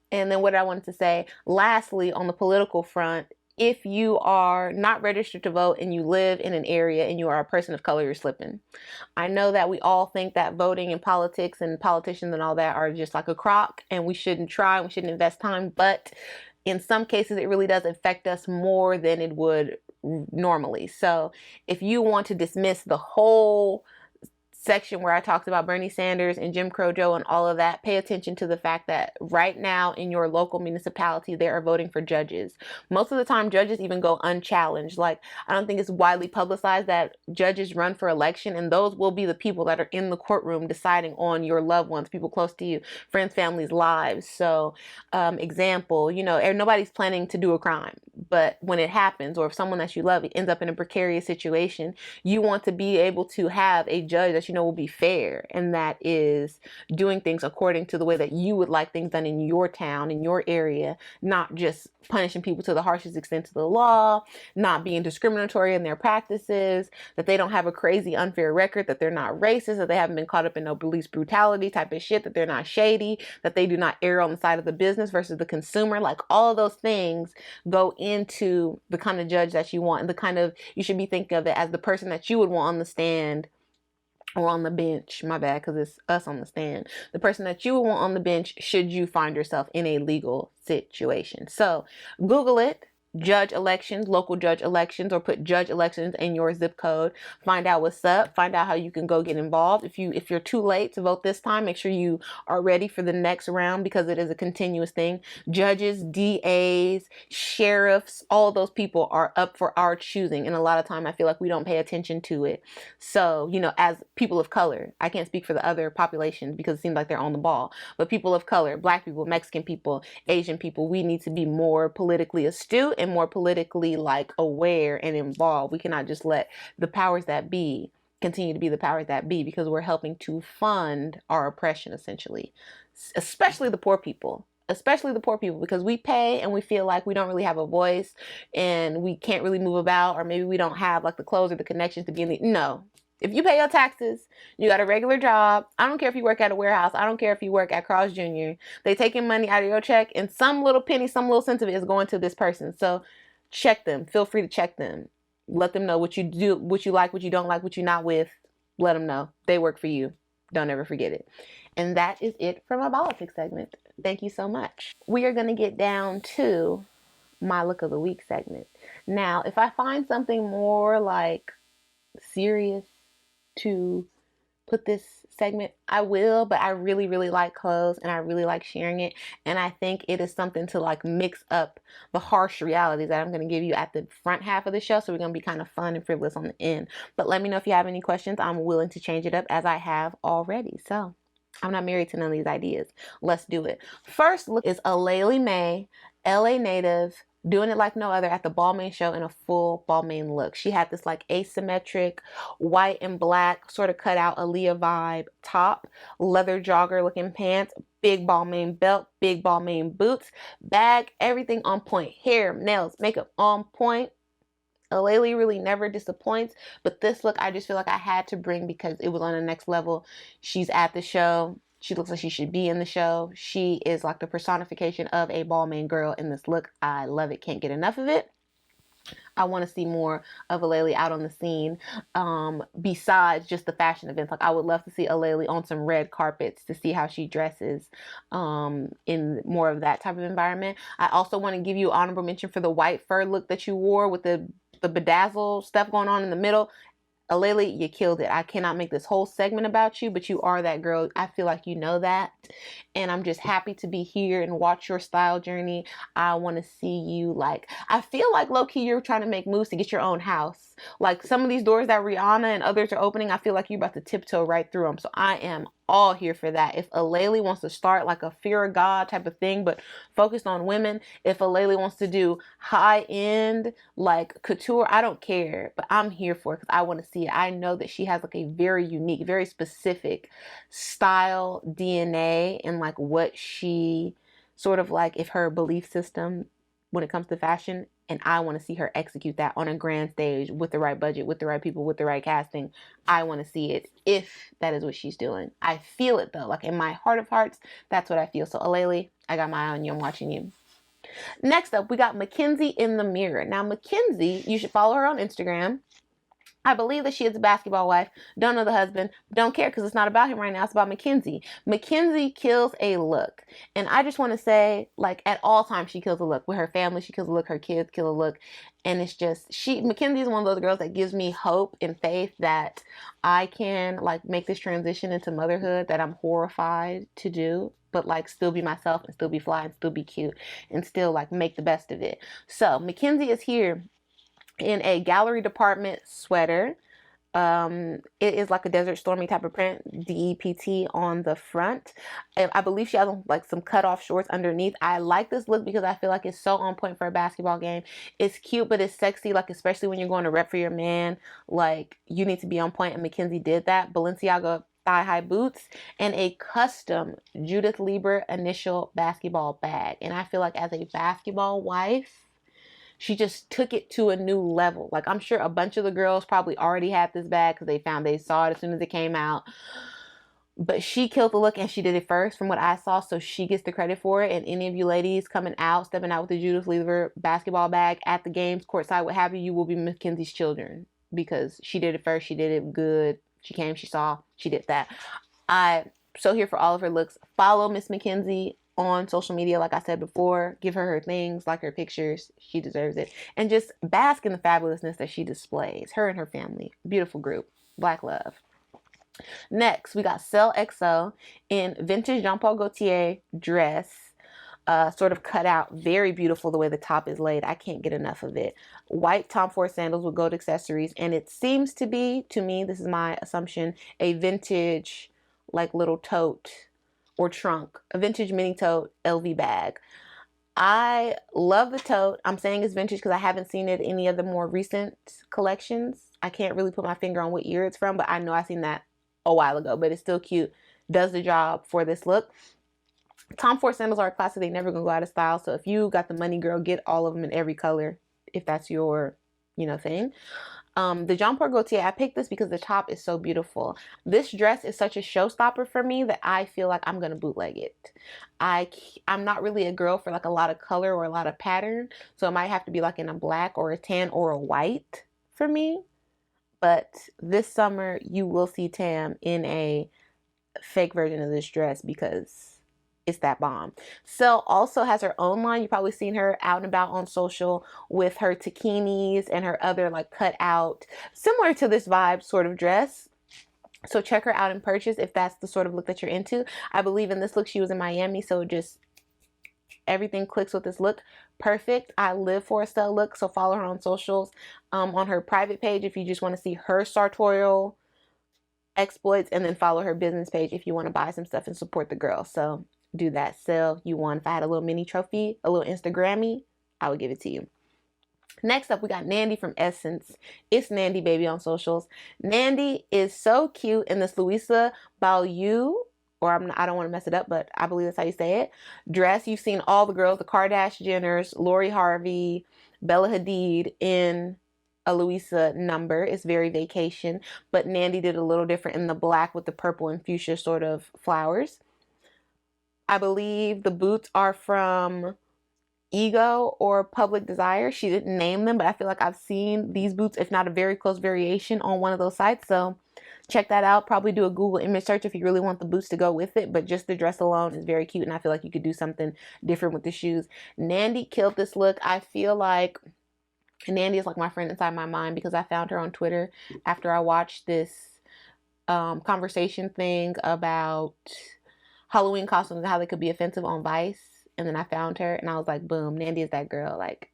S1: And then what I wanted to say, lastly, on the political front, if you are not registered to vote and you live in an area and you are a person of color, you're slipping. I know that we all think that voting and politics and politicians and all that are just like a crock, and we shouldn't try, we shouldn't invest time, but in some cases it really does affect us more than it would normally. So if you want to dismiss the whole section where I talked about Bernie Sanders and Jim Crow Joe and all of that, pay attention to the fact that right now in your local municipality, they are voting for judges. Most of the time, judges even go unchallenged. Like, I don't think it's widely publicized that judges run for election, and those will be the people that are in the courtroom deciding on your loved ones, people close to you, friends, families' lives. So, example, nobody's planning to do a crime, but when it happens, or if someone that you love ends up in a precarious situation, you want to be able to have a judge that will be fair, and that is doing things according to the way that you would like things done in your town, in your area, not just punishing people to the harshest extent of the law, not being discriminatory in their practices, that they don't have a crazy unfair record, that they're not racist, that they haven't been caught up in no police brutality type of shit, that they're not shady, that they do not err on the side of the business versus the consumer. Like, all of those things go into the kind of judge that you want, and the kind of, you should be thinking of it as the person that you would want on the stand, or on the bench, my bad, because it's us on the stand. The person that you would want on the bench should you find yourself in a legal situation. So Google it, judge elections, local judge elections, or put judge elections in your zip code. Find out what's up. Find out how you can go get involved. If you're too late to vote this time, make sure you are ready for the next round, because it is a continuous thing. Judges, DAs, sheriffs, all those people are up for our choosing, and a lot of time I feel like we don't pay attention to it. So, as people of color, I can't speak for the other populations because it seems like they're on the ball, but people of color, Black people, Mexican people, Asian people, we need to be more politically astute and more politically aware and involved. We cannot just let the powers that be continue to be the powers that be, because we're helping to fund our oppression, essentially, especially the poor people. Because we pay and we feel like we don't really have a voice and we can't really move about, or maybe we don't have the clothes or the connections to be in the, no. If you pay your taxes, you got a regular job. I don't care if you work at a warehouse. I don't care if you work at Carl's Jr. They taking money out of your check, and some little penny, some little cent of it is going to this person. So check them. Feel free to check them. Let them know what you do, what you like, what you don't like, what you're not with. Let them know. They work for you. Don't ever forget it. And that is it for my Bolitics segment. Thank you so much. We are going to get down to my look of the week segment. Now, if I find something more like serious to put this segment, I will, but I really, really like clothes and I really like sharing it. And I think it is something to like mix up the harsh realities that I'm going to give you at the front half of the show. So we're going to be kind of fun and frivolous on the end. But let me know if you have any questions. I'm willing to change it up as I have already. So I'm not married to none of these ideas. Let's do it. First look is Aleali May, LA native, doing it like no other at the Balmain show in a full Balmain look. She had this like asymmetric white and black sort of cut out Aaliyah vibe top, leather jogger looking pants, big Balmain belt, big Balmain boots, bag, everything on point. Hair, nails, makeup on point. Aleali really never disappoints, but this look I just feel like I had to bring because it was on the next level. She's at the show. She looks like she should be in the show. She is like the personification of a Balmain girl in this look. I love it. Can't get enough of it. I want to see more of Aleali out on the scene besides just the fashion events. Like I would love to see Aleali on some red carpets to see how she dresses in more of that type of environment. I also want to give you honorable mention for the white fur look that you wore with the bedazzle stuff going on in the middle. Aleali, you killed it. I cannot make this whole segment about you, but you are that girl. I feel like you know that. And I'm just happy to be here and watch your style journey. I want to see you like, I feel like low-key you're trying to make moves to get your own house. Like some of these doors that Rihanna and others are opening, I feel like you're about to tiptoe right through them. So I am all here for that. If Aleali wants to start like a fear of God type of thing, but focused on women, if Aleali wants to do high end like couture, I don't care, but I'm here for it because I want to see it. I know that she has like a very unique, very specific style DNA and like what she sort of like, if her belief system when it comes to fashion, and I want to see her execute that on a grand stage with the right budget, with the right people, with the right casting. I want to see it if that is what she's doing. I feel it though, like in my heart of hearts, that's what I feel. So Aleali, I got my eye on you. I'm watching you. Next up, we got McKenzie In The Mirror. Now McKenzie, you should follow her on Instagram. I believe that she is a basketball wife. Don't know the husband. Don't care because it's not about him right now. It's about McKenzie. McKenzie kills a look. And I just want to say, like, at all times, she kills a look. With her family, she kills a look. Her kids kill a look. And it's just, McKenzie is one of those girls that gives me hope and faith that I can, like, make this transition into motherhood that I'm horrified to do. But like still be myself and still be fly and still be cute and still like make the best of it. So McKenzie is here in a gallery department sweater. It is like a Desert Stormy type of print, DEPT on the front. I believe she has like some cut off shorts underneath. I like this look because I feel like it's so on point for a basketball game. It's cute, but it's sexy, like especially when you're going to rep for your man. Like you need to be on point, and McKenzie did that. Balenciaga thigh-high boots and a custom Judith Lieber initial basketball bag. And I feel like as a basketball wife, she just took it to a new level. Like I'm sure a bunch of the girls probably already had this bag because they saw it as soon as it came out. But she killed the look and she did it first from what I saw. So she gets the credit for it. And any of you ladies stepping out with the Judith Lieber basketball bag at the games, courtside, what have you, you will be McKenzie's children because she did it first. She did it good. She came, she saw, she did that. I'm so here for all of her looks. Follow Miss McKenzie on social media, like I said before. Give her things, like her pictures. She deserves it. And just bask in the fabulousness that she displays. Her and her family. Beautiful group. Black love. Next, we got SelXO in vintage Jean Paul Gaultier dress. Sort of cut out. Very beautiful the way the top is laid. I can't get enough of it. White Tom Ford sandals with gold accessories. And it seems to be, to me, this is my assumption, a vintage like little tote or trunk. A vintage mini tote LV bag. I love the tote. I'm saying it's vintage because I haven't seen it in any of the more recent collections. I can't really put my finger on what year it's from, but I know I've seen that a while ago. But it's still cute. Does the job for this look. Tom Ford sandals are a classic. They never gonna go out of style. So if you got the money, girl, get all of them in every color if that's your, thing. The Jean Paul Gaultier, I picked this because the top is so beautiful. This dress is such a showstopper for me that I feel like I'm gonna bootleg it. I'm not really a girl for like a lot of color or a lot of pattern, so it might have to be like in a black or a tan or a white for me. But this summer you will see Tam in a fake version of this dress because it's that bomb. Sel also has her own line. You've probably seen her out and about on social with her takinis and her other like cut out, similar to this vibe sort of dress. So check her out and purchase if that's the sort of look that you're into. I believe in this look she was in Miami, so just everything clicks with this look. Perfect. I live for a Sel look, so follow her on socials. On her private page if you just want to see her sartorial exploits, and then follow her business page if you want to buy some stuff and support the girl. So do that. Sel, you won. If I had a little mini trophy, a little Instagrammy, I would give it to you. Next up, we got Nandi from Essence. It's Nandi baby on socials. Nandi is so cute in this Louisa Bayou, or I don't want to mess it up, but I believe that's how you say it, dress. You've seen all the girls, the Kardashian-Jenners, Lori Harvey, Bella Hadid in a Louisa number. It's very vacation, but Nandi did a little different in the black with the purple and fuchsia sort of flowers. I believe the boots are from Ego or Public Desire. She didn't name them, but I feel like I've seen these boots, if not a very close variation, on one of those sites. So check that out. Probably do a Google image search if you really want the boots to go with it, but just the dress alone is very cute, and I feel like you could do something different with the shoes. Nandi killed this look. I feel like Nandi is like my friend inside my mind because I found her on Twitter after I watched this conversation thing about Halloween costumes and how they could be offensive on Vice. And then I found her and I was like, boom, Nandi is that girl. Like,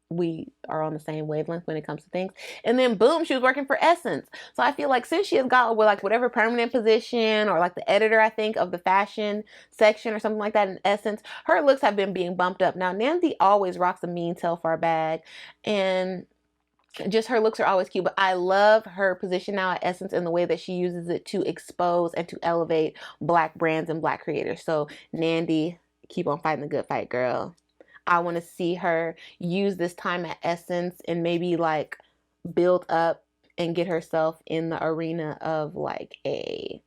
S1: we are on the same wavelength when it comes to things. And then boom, she was working for Essence. So I feel like since she has got like whatever permanent position or like the editor, I think, of the fashion section or something like that in Essence, her looks have been being bumped up. Now, Nandi always rocks a mean Telfar bag, and just her looks are always cute, but I love her position now at Essence and the way that she uses it to expose and to elevate Black brands and Black creators. So Nandi, keep on fighting the good fight, girl. I want to see her use this time at Essence and maybe like build up and get herself in the arena of like a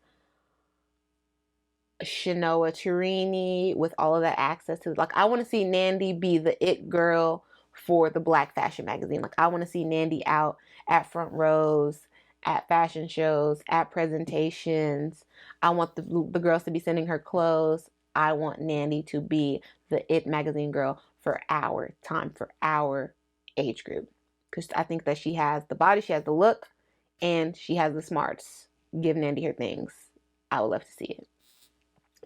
S1: Shanoa Turini with all of that access to, like, I want to see Nandi be the it girl for the Black fashion magazine. Like, I want to see Nandi out at front rows, at fashion shows, at presentations. I want the girls to be sending her clothes. I want Nandi to be the it magazine girl for our time, for our age group. Because I think that she has the body, she has the look, and she has the smarts. Give Nandi her things. I would love to see it.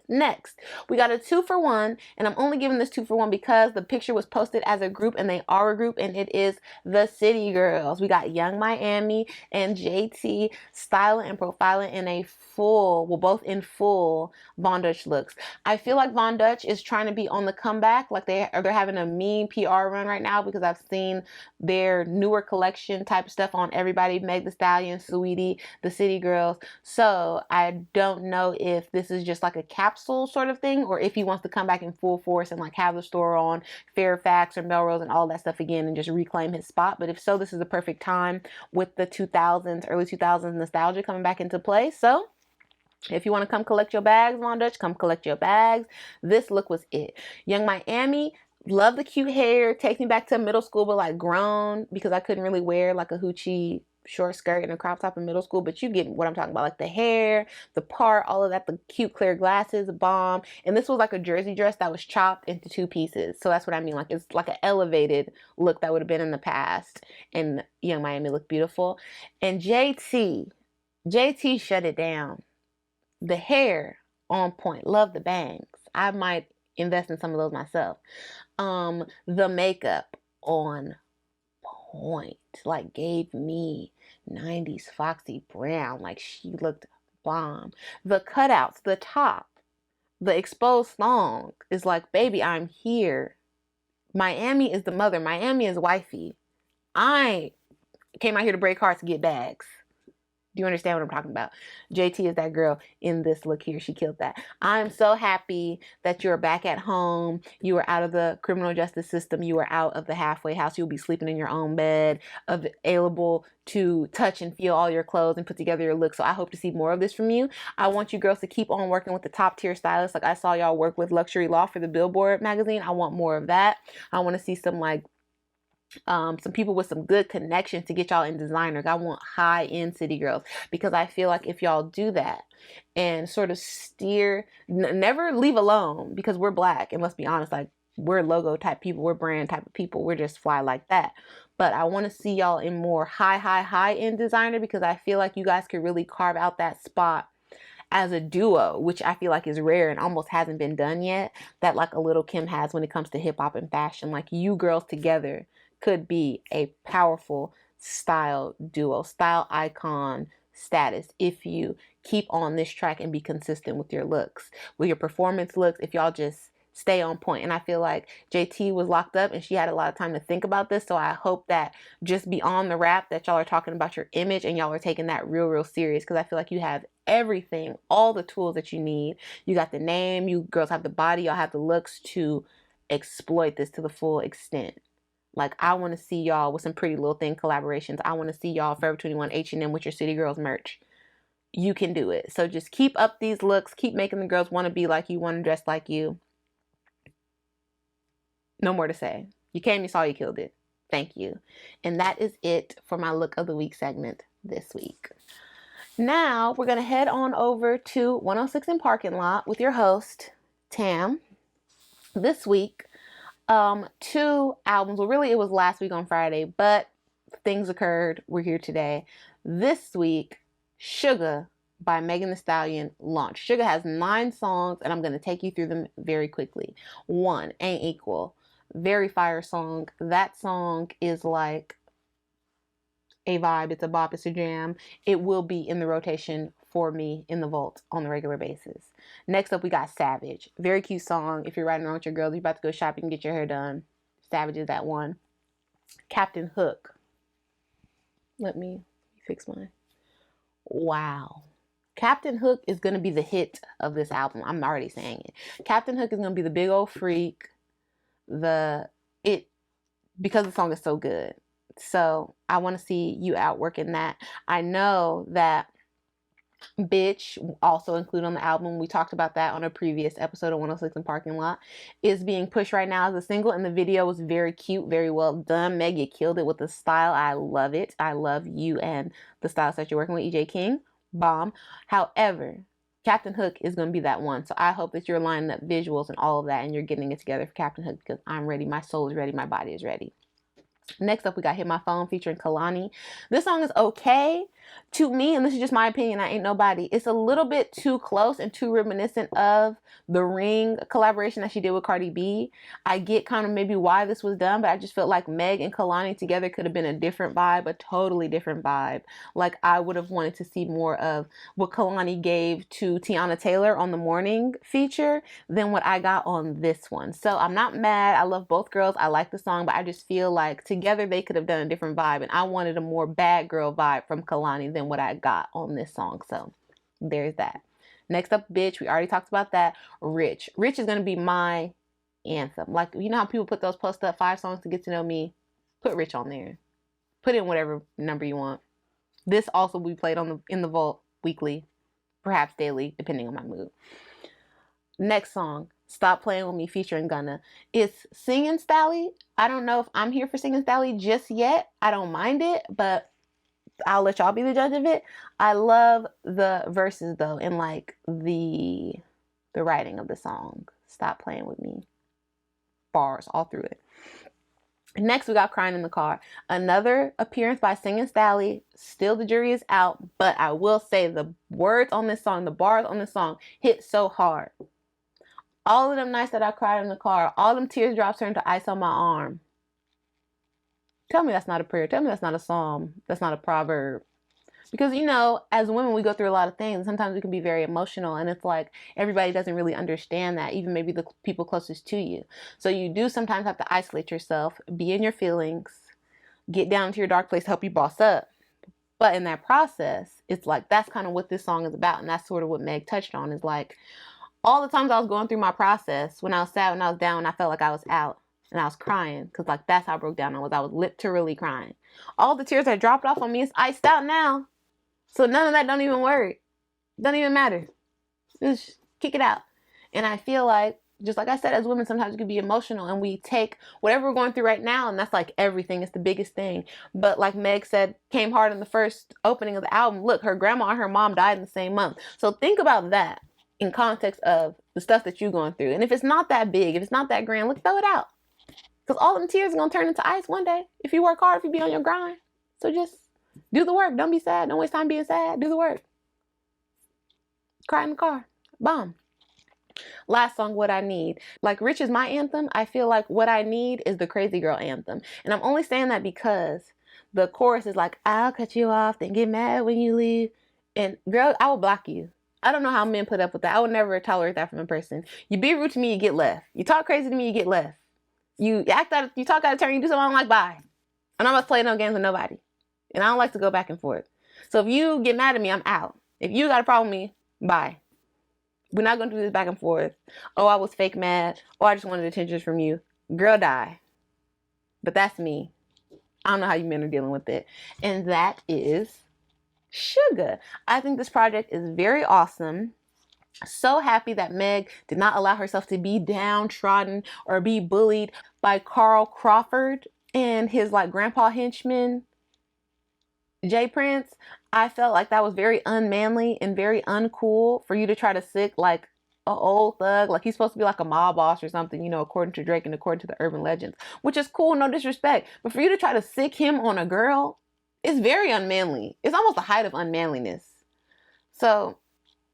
S1: Next, we got a 2-for-1, and I'm only giving this 2-for-1 because the picture was posted as a group, and they are a group, and it is the City Girls. We got Young Miami and JT styling and profiling in a full, well, both in full Von Dutch looks. I feel like Von Dutch is trying to be on the comeback, like they're having a mean PR run right now, because I've seen their newer collection type of stuff on everybody, Meg Thee Stallion, Saweetie, the City Girls. So I don't know if this is just like a capsule sort of thing, or if he wants to come back in full force and like have the store on Fairfax or Melrose and all that stuff again and just reclaim his spot. But if so, this is the perfect time with the 2000s, early 2000s nostalgia coming back into play. So if you want to come collect your bags, Von Dutch, come collect your bags. This look was it. Young Miami, love the cute hair. Takes me back to middle school, but like grown, because I couldn't really wear like a hoochie short skirt and a crop top in middle school, but you get what I'm talking about, like the hair, the part, all of that, the cute clear glasses, bomb. And this was like a jersey dress that was chopped into 2 pieces. So that's what I mean. Like, it's like an elevated look that would have been in the past. And Young Miami looked beautiful. And JT shut it down. The hair on point. Love the bangs. I might invest in some of those myself. The makeup on point, like gave me 90s Foxy Brown. Like, she looked bomb. The cutouts, the top, the exposed thong is like, baby, I'm here. Miami is the mother. Miami is wifey. I came out here to break hearts and get bags. Do you understand what I'm talking about? JT is that girl in this look here. She killed that. I'm so happy that you're back at home. You are out of the criminal justice system. You are out of the halfway house. You'll be sleeping in your own bed, available to touch and feel all your clothes and put together your look. So I hope to see more of this from you. I want you girls to keep on working with the top tier stylists. Like I saw y'all work with Luxury Law for the Billboard magazine. I want more of that. I want to see some some people with some good connections to get y'all in designers. I want high-end city girls, because I feel like if y'all do that and sort of steer, never leave alone, because we're black, and let's be honest, like we're logo type people, we're brand type of people, we're just fly like that. But I want to see y'all in more high-end designer, because I feel like you guys could really carve out that spot as a duo, which I feel like is rare and almost hasn't been done yet, that like a Little Kim has when it comes to hip hop and fashion. Like you girls together could be a powerful style duo, style icon status, if you keep on this track and be consistent with your looks, with your performance looks, if y'all just stay on point. And I feel like JT was locked up and she had a lot of time to think about this. So I hope that just beyond the rap that y'all are talking about your image and y'all are taking that real serious, because I feel like you have everything, all the tools that you need. You got the name, you girls have the body, y'all have the looks to exploit this to the full extent. Like, I want to see y'all with some Pretty Little Thing collaborations. I want to see y'all Forever 21 H&M with your City Girls merch. You can do it. So just keep up these looks. Keep making the girls want to be like you, want to dress like you. No more to say. You came, you saw, you killed it. Thank you. And that is it for my Look of the Week segment this week. Now, we're going to head on over to 106 in Parking Lot with your host, Tam. This week, 2 albums. Well, really it was last week on Friday, but things occurred. We're here today. This week, Sugar by Megan Thee Stallion launched. Sugar has 9 songs, and I'm going to take you through them very quickly. 1, Ain't Equal. Very fire song. That song is like a vibe. It's a bop. It's a jam. It will be in the rotation for me in the vault on a regular basis. Next up, we got Savage. Very cute song. If you're riding around with your girls, you're about to go shopping and get your hair done. Savage is that one. Captain Hook. Let me fix mine. Wow. Captain Hook is going to be the hit of this album. I'm already saying it. Captain Hook is going to be the big old freak. Because the song is so good. So I want to see you out working that. I know that Bitch, also included on the album, we talked about that on a previous episode of 106 in Parking Lot, is being pushed right now as a single, and the video was very cute, very well done. Meg, you killed it with the style. I love it. I love you and the stylist that you're working with, EJ King. Bomb. However, Captain Hook is going to be that one. So I hope that you're lining up visuals and all of that, and you're getting it together for Captain Hook, because I'm ready. My soul is ready. My body is ready. Next up, we got Hit My Phone featuring Kalani. This song is okay to me, and this is just my opinion. I ain't nobody. It's a little bit too close and too reminiscent of the Ring collaboration that she did with Cardi B. I get kind of maybe why this was done, but I just felt like Meg and Kalani together could have been a different vibe, a totally different vibe. Like, I would have wanted to see more of what Kalani gave to Tiana Taylor on the Morning feature than what I got on this one. So I'm not mad. I love both girls. I like the song, but I just feel like together they could have done a different vibe, and I wanted a more bad girl vibe from Kalani than what I got on this song. So there's that. Next up, Bitch. We already talked about that. Rich. Rich is going to be my anthem. Like, you know how people put those post up 5 songs to get to know me? Put Rich on there. Put in whatever number you want. This also will be played in the vault weekly, perhaps daily, depending on my mood. Next song, Stop Playing With Me featuring Gunna. It's Singing Stally. I don't know if I'm here for Singing Stally just yet. I don't mind it, but I'll let y'all be the judge of it. I love the verses though, and like the writing of the song. Stop Playing With Me. Bars all through it. Next, we got Crying in the Car. Another appearance by Singing Stally. Still, the jury is out, but I will say the words on this song, the bars on this song hit so hard. All of them nights that I cried in the car, all them teardrops turned to ice on my arm. Tell me that's not a prayer. Tell me that's not a psalm. That's not a proverb. Because, you know, as women, we go through a lot of things. Sometimes we can be very emotional, and it's like everybody doesn't really understand that, even maybe the people closest to you. So you do sometimes have to isolate yourself, be in your feelings, get down to your dark place, help you boss up. But in that process, it's like, that's kind of what this song is about. And that's sort of what Meg touched on, is like, all the times I was going through my process, when I was sad, when I was down, I felt like I was out and I was crying, because like that's how I broke down. I was literally crying. All the tears that dropped off on me is iced out now. So none of that don't even worry. Don't even matter. Just kick it out. And I feel like, just like I said, as women, sometimes we can be emotional and we take whatever we're going through right now, and that's like everything. It's the biggest thing. But like Meg said, came hard in the first opening of the album. Look, her grandma and her mom died in the same month. So think about that in context of the stuff that you're going through. And if it's not that big, if it's not that grand, look, throw it out. Because all them tears are going to turn into ice one day if you work hard, if you be on your grind. So just do the work. Don't be sad. Don't waste time being sad. Do the work. Cry in the car. Bomb. Last song, What I Need. Like, Rich is my anthem. I feel like What I Need is the Crazy Girl anthem. And I'm only saying that because the chorus is like, I'll cut you off, then get mad when you leave. And girl, I will block you. I don't know how men put up with that. I would never tolerate that from a person. You be rude to me, you get left. You talk crazy to me, you get left. You talk out of turn, you do something, I'm like, bye. And I'm not playing no games with nobody. And I don't like to go back and forth. So if you get mad at me, I'm out. If you got a problem with me, bye. We're not going to do this back and forth. Oh, I was fake mad. Oh, I just wanted attention from you. Girl, die. But that's me. I don't know how you men are dealing with it. And that is Sugar. I think this project is very awesome. So happy that Meg did not allow herself to be downtrodden or be bullied by Carl Crawford and his like grandpa henchman, Jay Prince. I felt like that was very unmanly and very uncool for you to try to sick like an old thug. Like he's supposed to be like a mob boss or something, you know, according to Drake and according to the urban legends, which is cool, no disrespect. But for you to try to sick him on a girl, it's very unmanly. It's almost the height of unmanliness. So,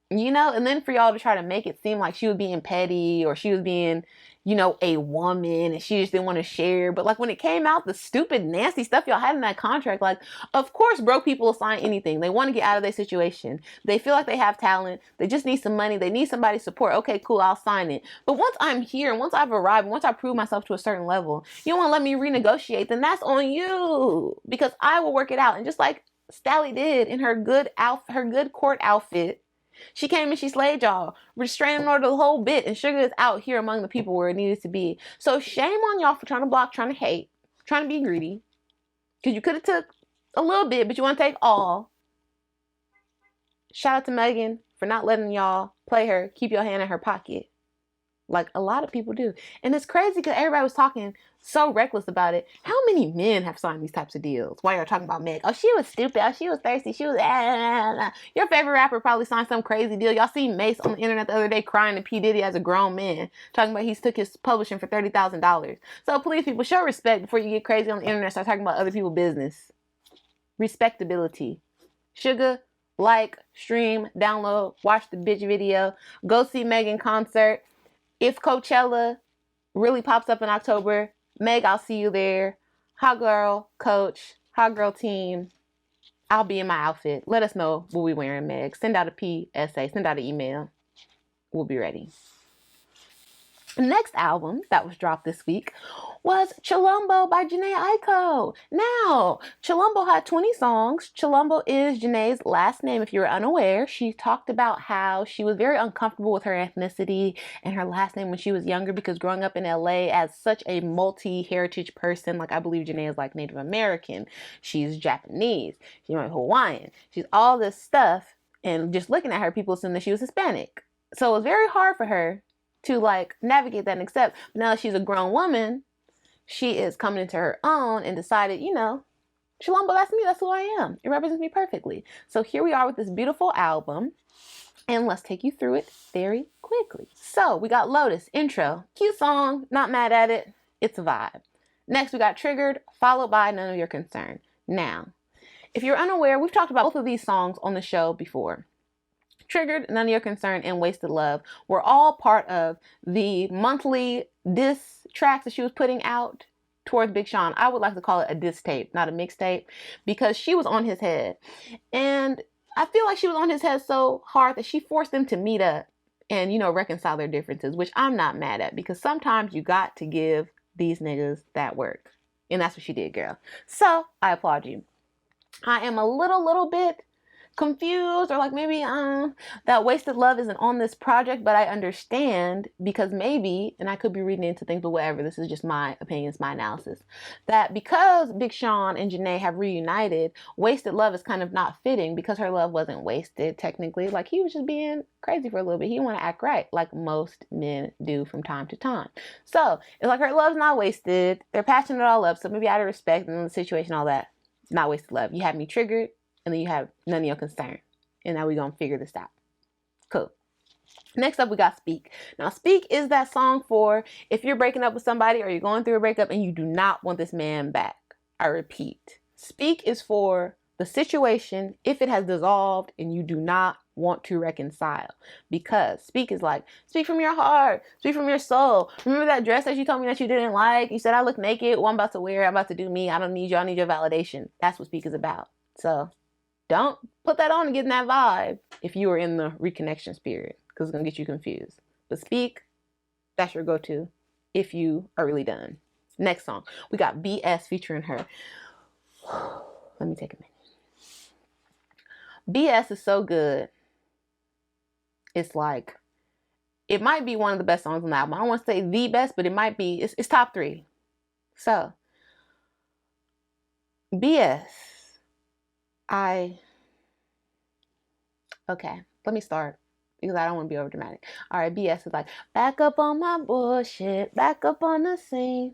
S1: you know, and then for y'all to try to make it seem like she was being petty or she was being, you know, a woman and she just didn't want to share. But like when it came out, the stupid, nasty stuff y'all had in that contract, like, of course, broke people will sign anything. They want to get out of their situation. They feel like they have talent. They just need some money. They need somebody's support. Okay, cool, I'll sign it. But once I'm here and once I've arrived, and once I prove myself to a certain level, you don't want to let me renegotiate, then that's on you, because I will work it out. And just like Stallion did in her good court outfit, she came and she slayed y'all, restraining order the whole bit, and Sugar is out here among the people where it needed to be. So shame on y'all for trying to block, trying to hate, trying to be greedy. Because you could have took a little bit, but you want to take all. Shout out to Megan for not letting y'all play her, keep your hand in her pocket. Like a lot of people do. And it's crazy because everybody was talking so reckless about it. How many men have signed these types of deals? Why y'all talking about Meg? Oh, she was stupid. Oh, she was thirsty. She was Your favorite rapper probably signed some crazy deal. Y'all see Mace on the internet the other day crying to P. Diddy as a grown man, talking about he took his publishing for $30,000. So please, people, show respect before you get crazy on the internet and start talking about other people's business. Respectability. Sugar, like, stream, download, watch the bitch video, go see Meg in concert. If Coachella really pops up in October, Meg, I'll see you there. Hot girl, coach, hot girl team. I'll be in my outfit. Let us know what we wearing, Meg. Send out a PSA. Send out an email. We'll be ready. The next album that was dropped this week was Chilombo by Jhene Aiko. Now, Chilombo had 20 songs. Chilombo is Jhene's last name, if you're unaware. She talked about how she was very uncomfortable with her ethnicity and her last name when she was younger, because growing up in LA as such a multi-heritage person, like I believe Jhene is like Native American, she's Japanese, she's Hawaiian, she's all this stuff, and just looking at her, people assumed that she was Hispanic. So it was very hard for her to like navigate that and accept. But now that she's a grown woman, she is coming into her own and decided, you know, Chilombo, that's me, that's who I am. It represents me perfectly. So here we are with this beautiful album, and let's take you through it very quickly. So we got Lotus, intro, cute song, not mad at it, it's a vibe. Next we got Triggered, followed by None of Your Concern. Now, if you're unaware, we've talked about both of these songs on the show before. Triggered, None of Your Concern, and Wasted Love were all part of the monthly diss tracks that she was putting out towards Big Sean. I would like to call it a diss tape, not a mixtape, because she was on his head. And I feel like she was on his head so hard that she forced them to meet up and, you know, reconcile their differences, which I'm not mad at, because sometimes you got to give these niggas that work. And that's what she did, girl. So I applaud you. I am a little bit confused, or like maybe that Wasted Love isn't on this project, but I understand because maybe, and I could be reading into things, but whatever, this is just my opinions, my analysis, that because Big Sean and Jhene have reunited, Wasted Love is kind of not fitting because her love wasn't wasted technically. Like, he was just being crazy for a little bit. He want to act right like most men do from time to time. So it's like her love's not wasted. They're patching it all up, so maybe out of respect and the situation, all that, not wasted love. You had me triggered, and then you have none of your concern. And now we're going to figure this out. Cool. Next up, we got Speak. Now, Speak is that song for if you're breaking up with somebody or you're going through a breakup and you do not want this man back. I repeat, Speak is for the situation if it has dissolved and you do not want to reconcile. Because Speak is like, speak from your heart, speak from your soul. Remember that dress that you told me that you didn't like? You said I look naked. Well, I'm about to wear it. I'm about to do me. I don't need you. I need your validation. That's what Speak is about. So don't put that on and get in that vibe if you are in the reconnection spirit, because it's going to get you confused. But Speak, that's your go-to if you are really done. Next song, we got BS featuring her. Let me take a minute. BS is so good. It's like, it might be one of the best songs on the album. I don't want to say the best, but it might be, it's top 3. So, BS. Okay, let me start because I don't want to be over dramatic. All right, BS is like, back up on my bullshit, back up on the scene.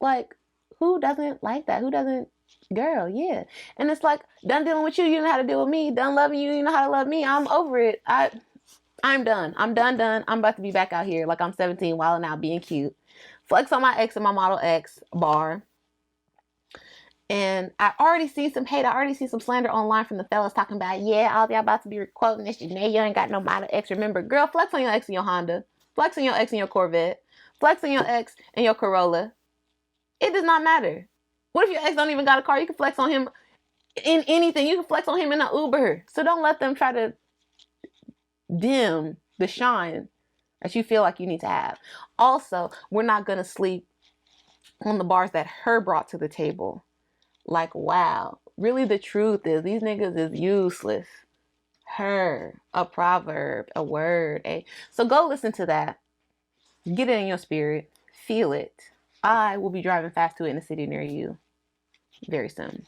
S1: Like, who doesn't like that? Who doesn't? Girl, yeah. And it's like, done dealing with you, you know how to deal with me. Done loving you, you know how to love me. I'm over it. I'm done. I'm done. I'm about to be back out here like I'm 17, wilding out, being cute. Flex on my ex and my Model X bar. And I already see some hate. I already see some slander online from the fellas talking about, yeah, all y'all about to be quoting this. You ain't got no Model X. Remember, girl, flex on your ex and your Honda. Flex on your ex and your Corvette. Flex on your ex and your Corolla. It does not matter. What if your ex don't even got a car? You can flex on him in anything. You can flex on him in an Uber. So don't let them try to dim the shine that you feel like you need to have. Also, we're not going to sleep on the bars that her brought to the table. Like, wow, really the truth is these niggas is useless. Her, a proverb, a word. So go listen to that. Get it in your spirit. Feel it. I will be driving fast to it in a city near you very soon.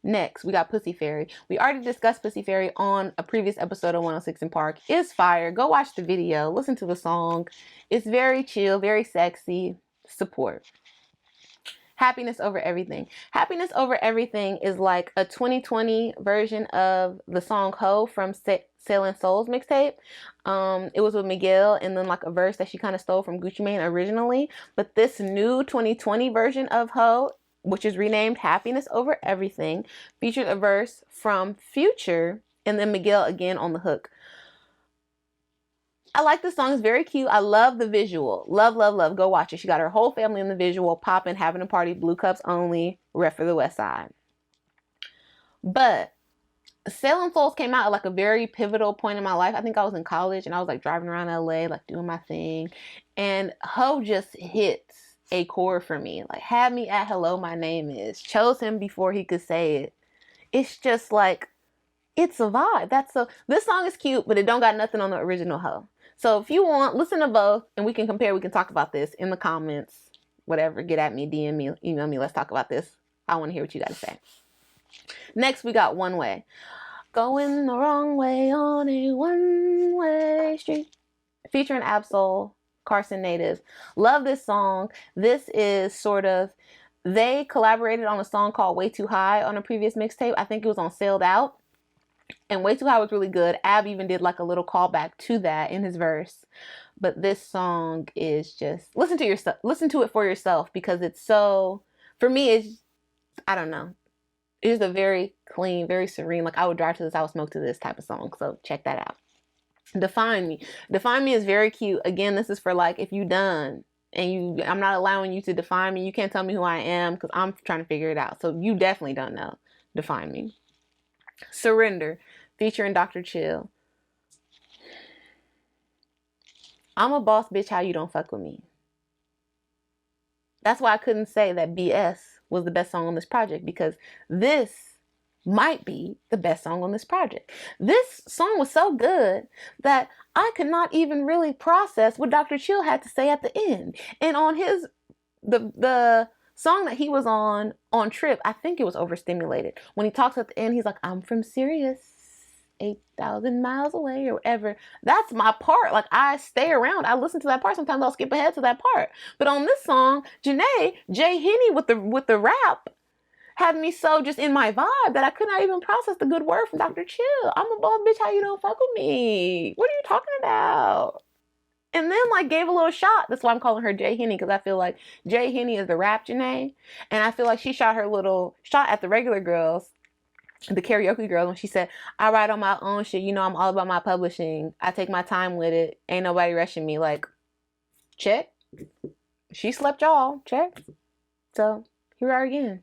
S1: Next, we got Pussy Fairy. We already discussed Pussy Fairy on a previous episode of 106 in Park. It's fire. Go watch the video. Listen to the song. It's very chill, very sexy. Support. Happiness Over Everything. Happiness Over Everything is like a 2020 version of the song Ho from Selling Souls mixtape. It was with Miguel and then like a verse that she kind of stole from Gucci Mane originally. But this new 2020 version of Ho, which is renamed Happiness Over Everything, featured a verse from Future and then Miguel again on the hook. I like this song. It's very cute. I love the visual. Love, love, love. Go watch it. She got her whole family in the visual, popping, having a party, blue cups only, rep for the West Side. But Selling Souls came out at like a very pivotal point in my life. I think I was in college and I was like driving around LA, like doing my thing. And Ho just hits a chord for me. Like, had me at hello, my name is. Chose him before he could say it. It's just like, it's a vibe. This song is cute, but it don't got nothing on the original Ho. So if you want, listen to both and we can compare. We can talk about this in the comments, whatever. Get at me, DM me, email me. Let's talk about this. I want to hear what you got to say. Next, we got One Way. Going the wrong way on a one-way street. Featuring Absol, Carson Native. Love this song. This is sort of, they collaborated on a song called Way Too High on a previous mixtape. I think it was on Sailed Out. And Way Too High was really good. Ab even did like a little callback to that in his verse. But this song is just, listen to it for yourself because it's so, for me, it's, I don't know. It's a very clean, very serene, like I would drive to this, I would smoke to this type of song. So check that out. Define Me. Define Me is very cute. Again, this is for like if you done and I'm not allowing you to define me. You can't tell me who I am because I'm trying to figure it out. So you definitely don't know. Define Me. Surrender, featuring Dr. Chill. I'm a boss bitch, how you don't fuck with me. That's why I couldn't say that BS was the best song on this project, because this might be the best song on this project. This song was so good that I could not even really process what Dr. Chill had to say at the end. And on his the song that he was on Trip, I think it was Overstimulated. When he talks at the end, he's like, I'm from Sirius, 8,000 miles away, or whatever. That's my part. Like, I stay around. I listen to that part. Sometimes I'll skip ahead to that part. But on this song, Jhene with the rap had me so just in my vibe that I could not even process the good word from Dr. Chill. I'm a boss bitch, how you don't fuck with me? What are you talking about? And then, like, gave a little shot. That's why I'm calling her Jhene, because I feel like Jhene is the rap Jhene. And I feel like she shot her little shot at the regular girls, the karaoke girls, when she said, I write on my own shit. You know, I'm all about my publishing. I take my time with it. Ain't nobody rushing me. Like, check. She slept y'all. Check. So, here we are again.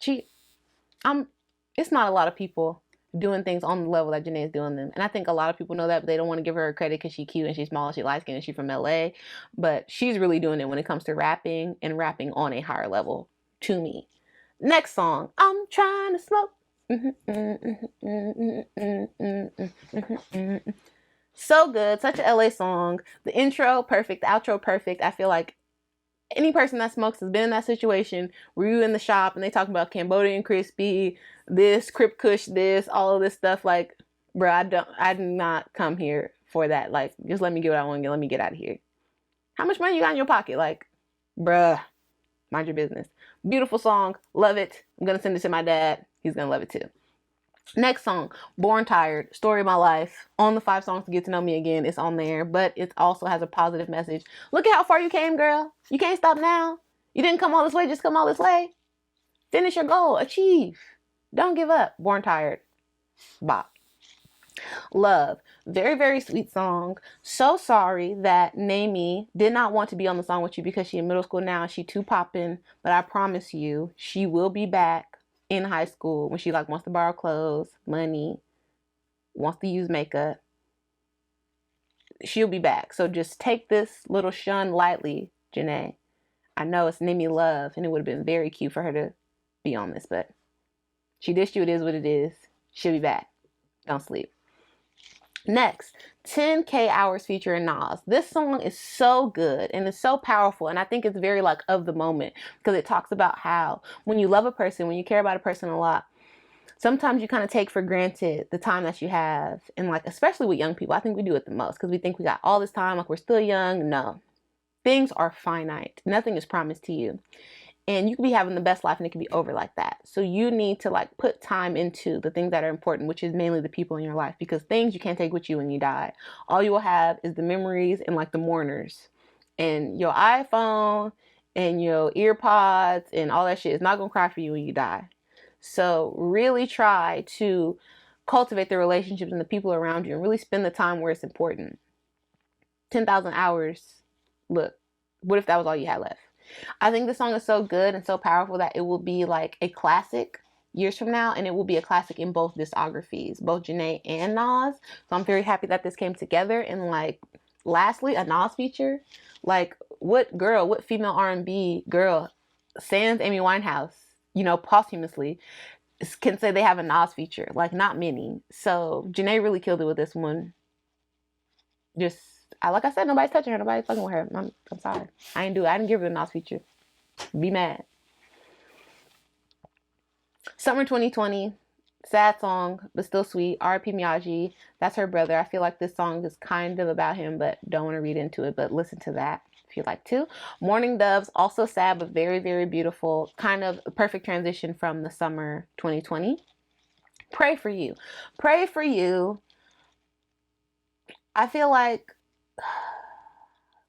S1: It's not a lot of people doing things on the level that Jhene is doing them. And I think a lot of people know that, but they don't want to give her credit because she's cute and she's small and she's light-skinned and she's from LA. But she's really doing it when it comes to rapping, and rapping on a higher level to me. Next song, I'm trying to smoke. So good. Such a LA song. The intro, perfect. The outro, perfect. I feel like any person that smokes has been in that situation where you in the shop and they talk about Cambodian crispy, this, Crip Kush, this, all of this stuff. Like, bro, I did not come here for that. Like, just let me get what I want to get. Let me get out of here. How much money you got in your pocket? Like, bruh, mind your business. Beautiful song. Love it. I'm going to send it to my dad. He's going to love it too. Next song, Born Tired, Story of My Life. On the 5 songs to get to know me again, it's on there, but it also has a positive message. Look at how far you came, girl. You can't stop now. You didn't come all this way, just come all this way. Finish your goal, achieve. Don't give up. Born Tired. Bop. Love. Very, very sweet song. So sorry that Nami did not want to be on the song with you because she's in middle school now. She too poppin', but I promise you, she will be back in high school when she like wants to borrow clothes, money, wants to use makeup. She'll be back. So just take this little shun lightly, Jhene. I know it's Nimi Love, and it would have been very cute for her to be on this, but she dissed you. It is what it is. She'll be back. Don't sleep. Next, 10K Hours featuring Nas. This song is so good and it's so powerful, and I think it's very like of the moment because it talks about how when you love a person, when you care about a person a lot, sometimes you kind of take for granted the time that you have. And like, especially with young people, I think we do it the most because we think we got all this time, like we're still young. No, things are finite. Nothing is promised to you. And you could be having the best life and it could be over like that. So you need to like put time into the things that are important, which is mainly the people in your life, because things you can't take with you when you die. All you will have is the memories and like the mourners, and your iPhone and your ear pods and all that shit is not going to cry for you when you die. So really try to cultivate the relationships and the people around you and really spend the time where it's important. 10,000 hours. Look, what if that was all you had left? I think the song is so good and so powerful that it will be like a classic years from now, and it will be a classic in both discographies, both Jhene and Nas. So I'm very happy that this came together. And like, lastly, a Nas feature. Like, what female R&B girl, sans Amy Winehouse, you know, posthumously, can say they have a Nas feature? Like, not many. So Jhene really killed it with this one. Just, like I said, nobody's touching her. Nobody's fucking with her. I'm sorry. I didn't give her a Nas feature. Be mad. Summer 2020. Sad song, but still sweet. R.I.P. Miyagi. That's her brother. I feel like this song is kind of about him, but don't want to read into it. But listen to that if you'd like to. Morning Doves. Also sad, but very, very beautiful. Kind of a perfect transition from the summer 2020. Pray for You. Pray for You. I feel like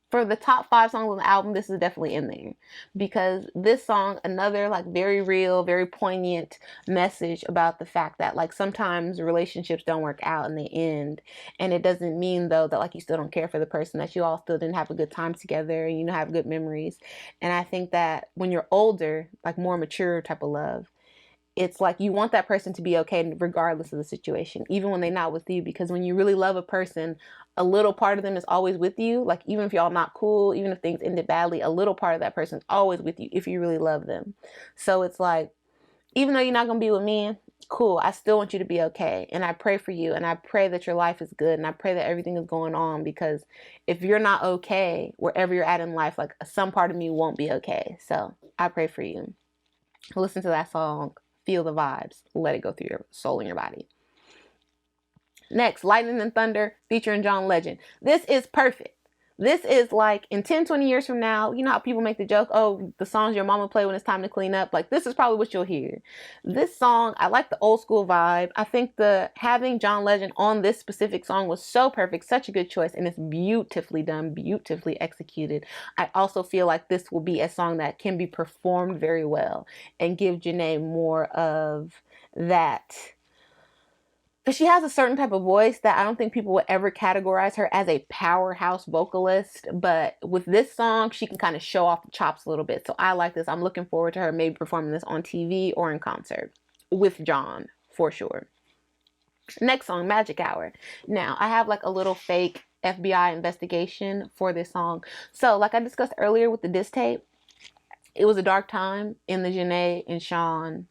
S1: for the top 5 songs on the album, this is definitely in there, because this song, another like very real, very poignant message about the fact that like sometimes relationships don't work out and they end, and it doesn't mean though that like you still don't care for the person, that you all still didn't have a good time together and, you know, have good memories. And I think that when you're older, like more mature type of love, it's like you want that person to be okay regardless of the situation, even when they're not with you, because when you really love a person, a little part of them is always with you. Like, even if y'all not cool, even if things ended badly, a little part of that person's always with you if you really love them. So it's like, even though you're not going to be with me, cool, I still want you to be okay. And I pray for you, and I pray that your life is good, and I pray that everything is going on, because if you're not okay wherever you're at in life, like, some part of me won't be okay. So I pray for you. Listen to that song, feel the vibes, let it go through your soul and your body. Next, Lightning and Thunder featuring John Legend. This is perfect. This is like, in 10, 20 years from now, you know how people make the joke, oh, the songs your mama play when it's time to clean up? Like, this is probably what you'll hear. This song, I like the old school vibe. I think having John Legend on this specific song was so perfect, such a good choice, and it's beautifully done, beautifully executed. I also feel like this will be a song that can be performed very well and give Jhene more of that. Because she has a certain type of voice that I don't think people would ever categorize her as a powerhouse vocalist. But with this song, she can kind of show off the chops a little bit. So I like this. I'm looking forward to her maybe performing this on TV or in concert with John, for sure. Next song, Magic Hour. Now, I have like a little fake FBI investigation for this song. So like I discussed earlier with the diss tape, it was a dark time in the Jhene and Sean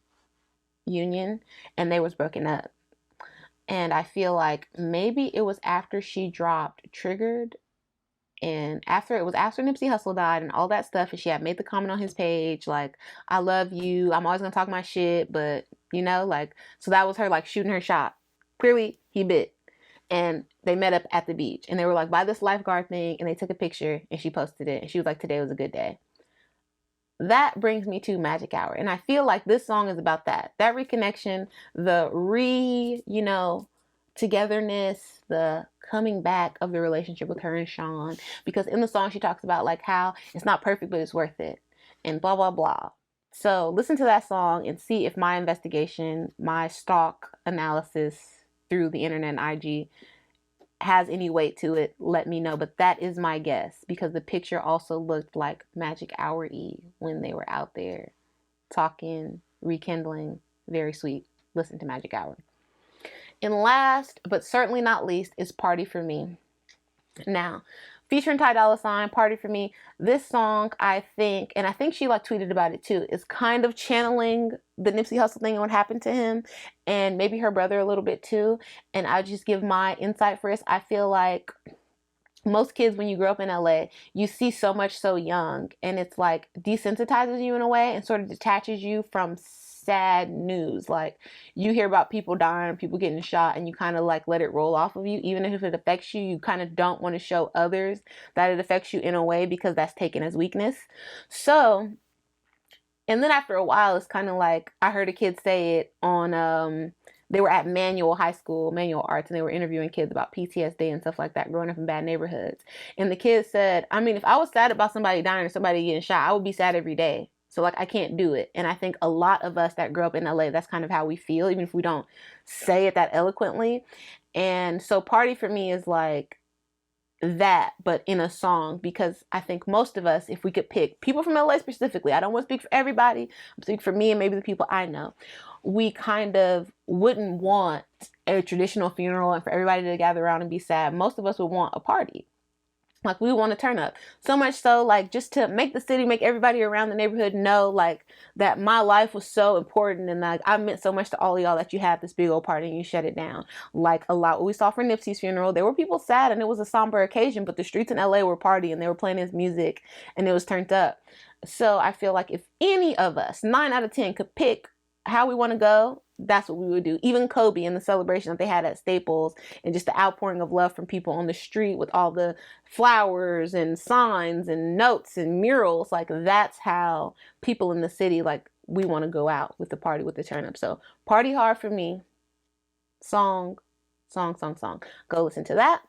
S1: union, and they was broken up. And I feel like maybe it was after she dropped Triggered, and after Nipsey Hussle died and all that stuff, and she had made the comment on his page like, I love you, I'm always gonna talk my shit, but you know, like, so that was her like shooting her shot. Clearly he bit. And they met up at the beach, and they were like by this lifeguard thing, and they took a picture, and she posted it, and she was like, today was a good day. That brings me to Magic Hour. And I feel like this song is about that reconnection, the togetherness, the coming back of the relationship with her and Sean. Because in the song, she talks about like how it's not perfect, but it's worth it, and blah, blah, blah. So listen to that song and see if my investigation, my stalk analysis through the internet and IG has any weight to it. Let me know. But that is my guess, because the picture also looked like Magic Hour-y when they were out there talking, rekindling. Very sweet. Listen to Magic Hour. And last but certainly not least is Party For Me. Now, featuring Ty Dolla $ign, Party For Me. This song, I think she like tweeted about it too, is kind of channeling the Nipsey Hussle thing and what happened to him, and maybe her brother a little bit too. And I'll just give my insight first. I feel like most kids, when you grow up in LA, you see so much so young, and it's like desensitizes you in a way and sort of detaches you from sad news. Like, you hear about people dying, people getting shot, and you kind of like let it roll off of you. Even if it affects you, you kind of don't want to show others that it affects you in a way, because that's taken as weakness. So, and then after a while, it's kind of like, I heard a kid say it on, they were at Manual High School, Manual Arts, and they were interviewing kids about PTSD and stuff like that, growing up in bad neighborhoods. And the kid said, I mean, if I was sad about somebody dying or somebody getting shot, I would be sad every day. So like, I can't do it. And I think a lot of us that grew up in LA, that's kind of how we feel, even if we don't say it that eloquently. And so Party For Me is like that, but in a song, because I think most of us, if we could pick people from LA specifically, I don't want to speak for everybody, I'm speaking for me and maybe the people I know, we kind of wouldn't want a traditional funeral and for everybody to gather around and be sad. Most of us would want a party. Like, we want to turn up. So much so, like, just to make the city, make everybody around the neighborhood know, like, that my life was so important, and like, I meant so much to all of y'all that you had this big old party and you shut it down. Like, a lot what we saw for Nipsey's funeral, there were people sad and it was a somber occasion, but the streets in LA were partying, they were playing his music, and it was turned up. So I feel like if any of us, 9 out of 10, could pick how we want to go, that's what we would do. Even Kobe and the celebration that they had at Staples, and just the outpouring of love from people on the street with all the flowers and signs and notes and murals, like, that's how people in the city, like, we want to go out with the party, with the turn up. So Party Hard For Me, song. Go listen to that.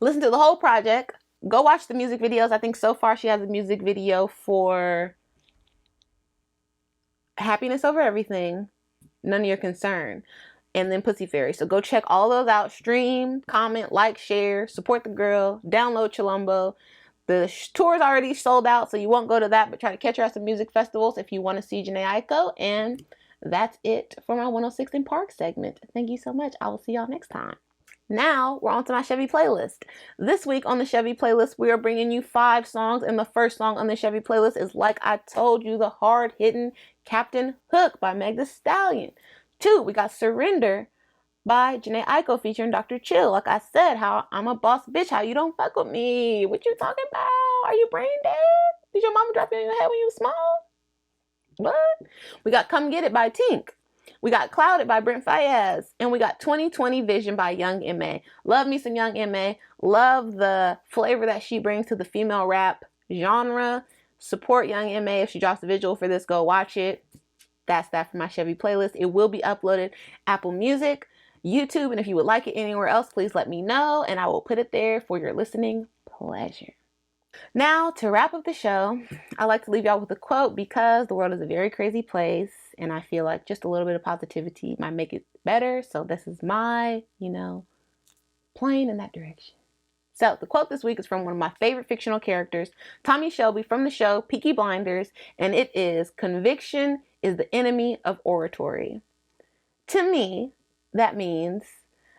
S1: Listen to the whole project. Go watch the music videos. I think so far she has a music video for Happiness Over Everything, None of Your Concern, and then Pussy Fairy. So go check all those out. Stream, comment, like, share, support the girl, download Chilumbo. The tour is already sold out, so you won't go to that, but try to catch her at some music festivals if you want to see Jhene Aiko. And that's it for my 106 in Park segment. Thank you so much. I will see y'all next time. Now we're on to my Chevy playlist. This week on the Chevy playlist, we are bringing you 5 songs, and the first song on the Chevy playlist is Like I Told You, the hard-hitting Captain Hook by Meg Thee Stallion. 2, we got Surrender by Jhene Aiko featuring Dr. Chill. Like I said, how I'm a boss bitch, how you don't fuck with me? What you talking about? Are you brain dead? Did your mama drop you in your head when you was small? What? We got Come Get It by Tink. We got Clouded by Brent Faiyaz. And we got 2020 Vision by Young M.A. Love me some Young M.A. Love the flavor that she brings to the female rap genre. Support Young M.A. If she drops a visual for this, go watch it. That's that for my Chevy playlist. It will be uploaded Apple Music, YouTube, and if you would like it anywhere else, please let me know, and I will put it there for your listening pleasure. Now, to wrap up the show, I like to leave y'all with a quote because the world is a very crazy place, and I feel like just a little bit of positivity might make it better. So this is my, plane in that direction. So the quote this week is from one of my favorite fictional characters, Tommy Shelby from the show Peaky Blinders, and it is, "Conviction is the enemy of oratory." To me, that means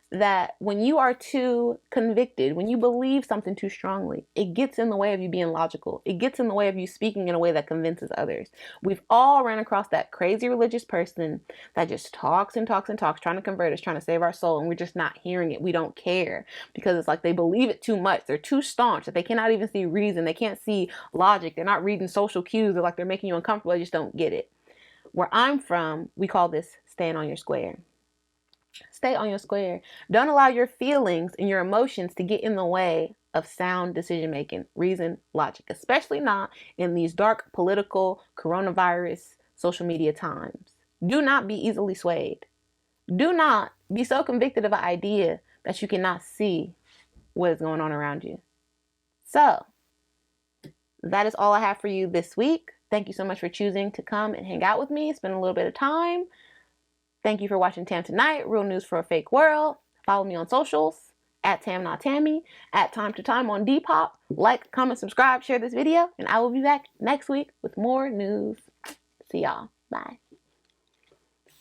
S1: that when you are too convicted, when you believe something too strongly, it gets in the way of you being logical. It gets in the way of you speaking in a way that convinces others. We've all ran across that crazy religious person that just talks and talks and talks, trying to convert us, trying to save our soul, and we're just not hearing it. We don't care because it's like they believe it too much. They're too staunch that they cannot even see reason. They can't see logic. They're not reading social cues. They're like they're making you uncomfortable. They just don't get it. Where I'm from, we call this staying on your square. Stay on your square. Don't allow your feelings and your emotions to get in the way of sound decision making, reason, logic, especially not in these dark political coronavirus social media times. Do not be easily swayed. Do not be so convicted of an idea that you cannot see what is going on around you. So, that is all I have for you this week. Thank you so much for choosing to come and hang out with me, spend a little bit of time. Thank you for watching Tam Tonight, Real News for a Fake World. Follow me on socials, at Tam Not Tammy, at Time to Time on Depop. Like, comment, subscribe, share this video, and I will be back next week with more news. See y'all. Bye.